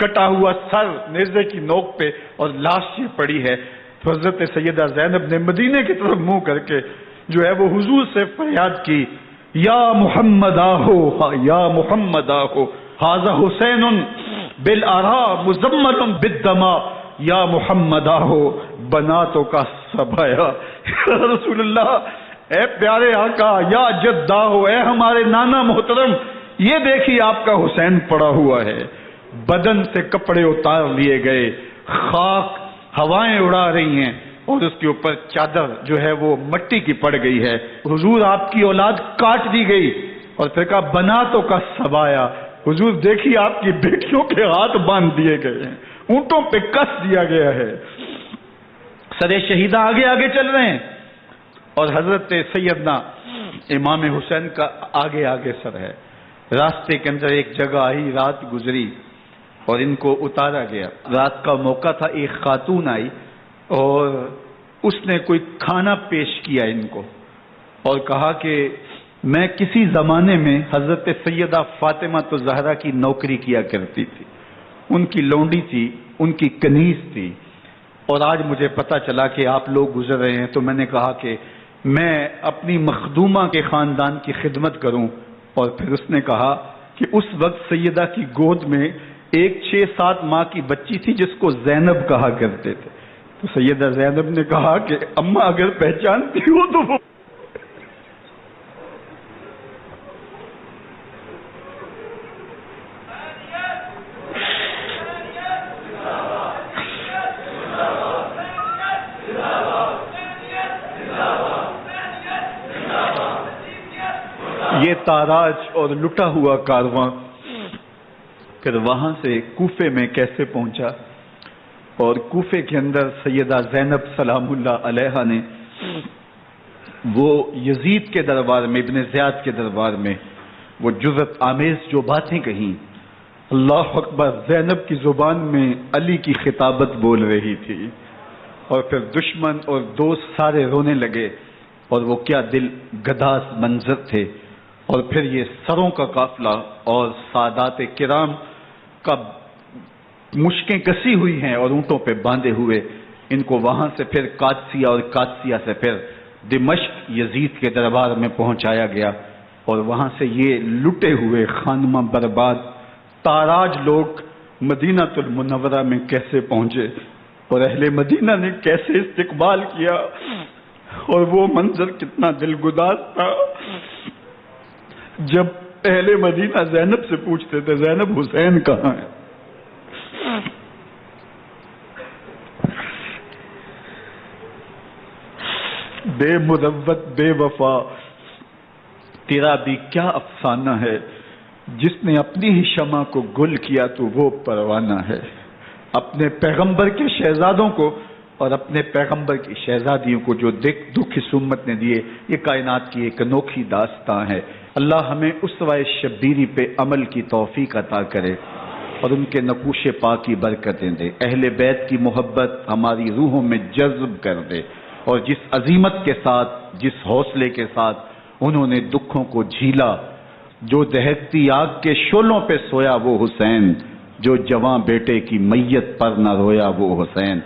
کٹا ہوا سر نیزے کی نوک پہ، اور لاش یہ پڑی ہے، تو حضرت سیدہ زینب نے مدینے کی طرف منہ کر کے جو ہے وہ حضور سے فریاد کی، یا محمد آہو، یا محمد آہو، ھذا حسین بالآرا مزمل بالدما، یا محمد آہو بناتوں کا سبایا۔ یا رسول اللہ، اے پیارے آقا، یا جد آہو، اے ہمارے نانا محترم، یہ دیکھیے آپ کا حسین پڑا ہوا ہے، بدن سے کپڑے اتار لیے گئے، خاک ہوائیں اڑا رہی ہیں، اور اس کے اوپر چادر جو ہے وہ مٹی کی پڑ گئی ہے، حضور آپ کی اولاد کاٹ دی گئی، اور پھر کہا بناتوں کا سبایا، حضور دیکھیے آپ کی بیٹیوں کے ہاتھ باندھ دیے گئے ہیں، اونٹوں پہ کس دیا گیا ہے، سرے شہیدہ آگے آگے چل رہے ہیں، اور حضرت سیدنا امام حسین کا آگے آگے سر ہے۔ راستے کے اندر ایک جگہ آئی، رات گزری اور ان کو اتارا گیا، رات کا موقع تھا، ایک خاتون آئی اور اس نے کوئی کھانا پیش کیا ان کو، اور کہا کہ میں کسی زمانے میں حضرت سیدہ فاطمہ الزہرا کی نوکری کیا کرتی تھی، ان کی لونڈی تھی، ان کی کنیز تھی، اور آج مجھے پتا چلا کہ آپ لوگ گزر رہے ہیں، تو میں نے کہا کہ میں اپنی مخدومہ کے خاندان کی خدمت کروں، اور پھر اس نے کہا کہ اس وقت سیدہ کی گود میں ایک 6-7 ماہ کی بچی تھی جس کو زینب کہا کرتے تھے، تو سیدہ زینب نے کہا کہ اماں اگر پہچانتی ہو تو وہ یہ تاراج اور لٹا ہوا کارواں پھر وہاں سے کوفے میں کیسے پہنچا، اور کوفے کے اندر سیدہ زینب سلام اللہ علیہا نے وہ یزید کے دربار میں، ابن زیاد کے دربار میں وہ جرأت آمیز جو باتیں کہیں، اللہ اکبر، زینب کی زبان میں علی کی خطابت بول رہی تھی، اور پھر دشمن اور دوست سارے رونے لگے، اور وہ کیا دل گداز منظر تھے، اور پھر یہ سروں کا قافلہ اور سادات کرام کا مشکیں کسی ہوئی ہیں اور اونٹوں پہ باندھے ہوئے، ان کو وہاں سے پھر قادسیہ اور قادسیہ سے پھر دمشق یزید کے دربار میں پہنچایا گیا، اور وہاں سے یہ لٹے ہوئے خانمہ برباد تاراج لوگ مدینہ المنورہ میں کیسے پہنچے، اور اہل مدینہ نے کیسے استقبال کیا، اور وہ منظر کتنا دل گداز تھا جب اہل مدینہ زینب سے پوچھتے تھے زینب حسین کہاں ہے؟ بے مروت بے وفا، تیرا بھی کیا افسانہ ہے، جس نے اپنی ہی شمع کو گل کیا تو وہ پروانہ ہے۔ اپنے پیغمبر کے شہزادوں کو اور اپنے پیغمبر کی شہزادیوں کو جو دکھ اس امت نے دیے، یہ کائنات کی ایک انوکھی داستان ہے۔ اللہ ہمیں اسوہ شبیری پہ عمل کی توفیق عطا کرے اور ان کے نقوش پاک کی برکتیں دے، اہل بیت کی محبت ہماری روحوں میں جذب کر دے، اور جس عظیمت کے ساتھ، جس حوصلے کے ساتھ انہوں نے دکھوں کو جھیلا، جو دہکتی آگ کے شعلوں پہ سویا وہ حسین، جو جواں بیٹے کی میت پر نہ رویا وہ حسین،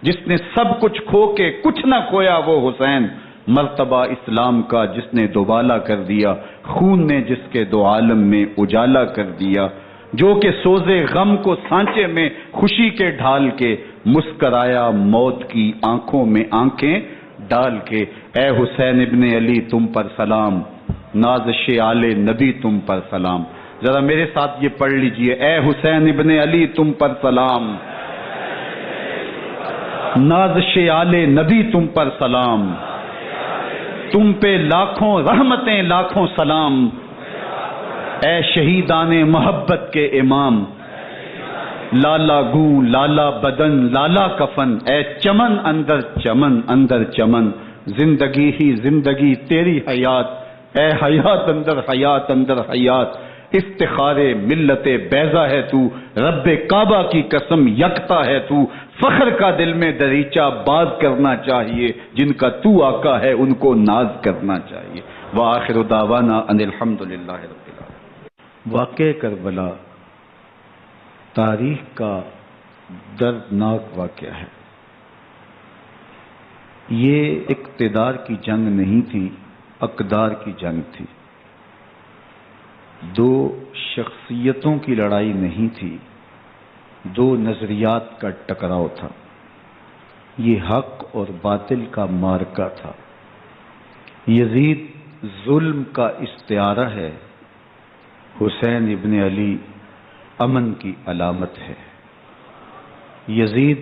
جس نے سب کچھ کھو کے کچھ نہ کھویا وہ حسین، مرتبہ اسلام کا جس نے دوبالا کر دیا، خون نے جس کے دو عالم میں اجالا کر دیا، جو کہ سوزے غم کو سانچے میں خوشی کے ڈھال کے، مسکرایا موت کی آنکھوں میں آنکھیں ڈال کے۔ اے حسین ابن علی تم پر سلام، نازش آل نبی تم پر سلام۔ ذرا میرے ساتھ یہ پڑھ لیجئے، اے حسین ابن علی تم پر سلام، نازش آلے نبی تم پر سلام، تم پہ لاکھوں رحمتیں لاکھوں سلام، اے شہیدان محبت کے امام، لالا گوں لالا بدن لالا کفن، اے چمن اندر چمن، زندگی ہی زندگی تیری حیات، اے حیات اندر حیات، افتخار ملت بیضا ہے تو، رب کعبہ کی قسم یکتا ہے تو، فخر کا دل میں دریچہ باز کرنا چاہیے، جن کا تو آقا ہے ان کو ناز کرنا چاہیے۔ وآخر دعوانا ان الحمدللہ رب العالمین۔ واقعہ کربلا تاریخ کا دردناک واقعہ ہے۔ یہ اقتدار کی جنگ نہیں تھی، اقدار کی جنگ تھی۔ دو شخصیتوں کی لڑائی نہیں تھی، دو نظریات کا ٹکراؤ تھا۔ یہ حق اور باطل کا معرکہ تھا۔ یزید ظلم کا استعارہ ہے، حسین ابن علی امن کی علامت ہے۔ یزید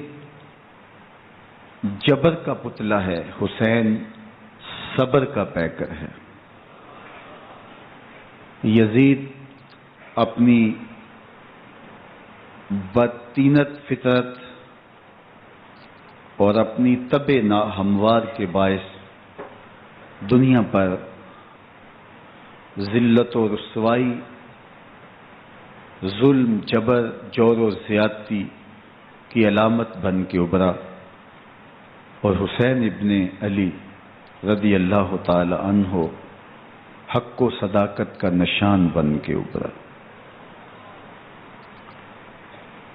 جبر کا پتلا ہے، حسین صبر کا پیکر ہے۔ یزید اپنی بدطینت فطرت اور اپنی طبع ناہموار کے باعث دنیا پر ذلت و رسوائی، ظلم، جبر، جور و زیادتی کی علامت بن کے ابھرا، اور حسین ابن علی رضی اللہ تعالی عنہ حق و صداقت کا نشان بن کے ابھرا۔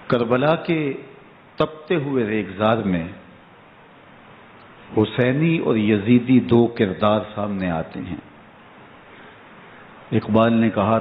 کربلا کے تپتے ہوئے ریگزار میں حسینی اور یزیدی دو کردار سامنے آتے ہیں۔ اقبال نے کہا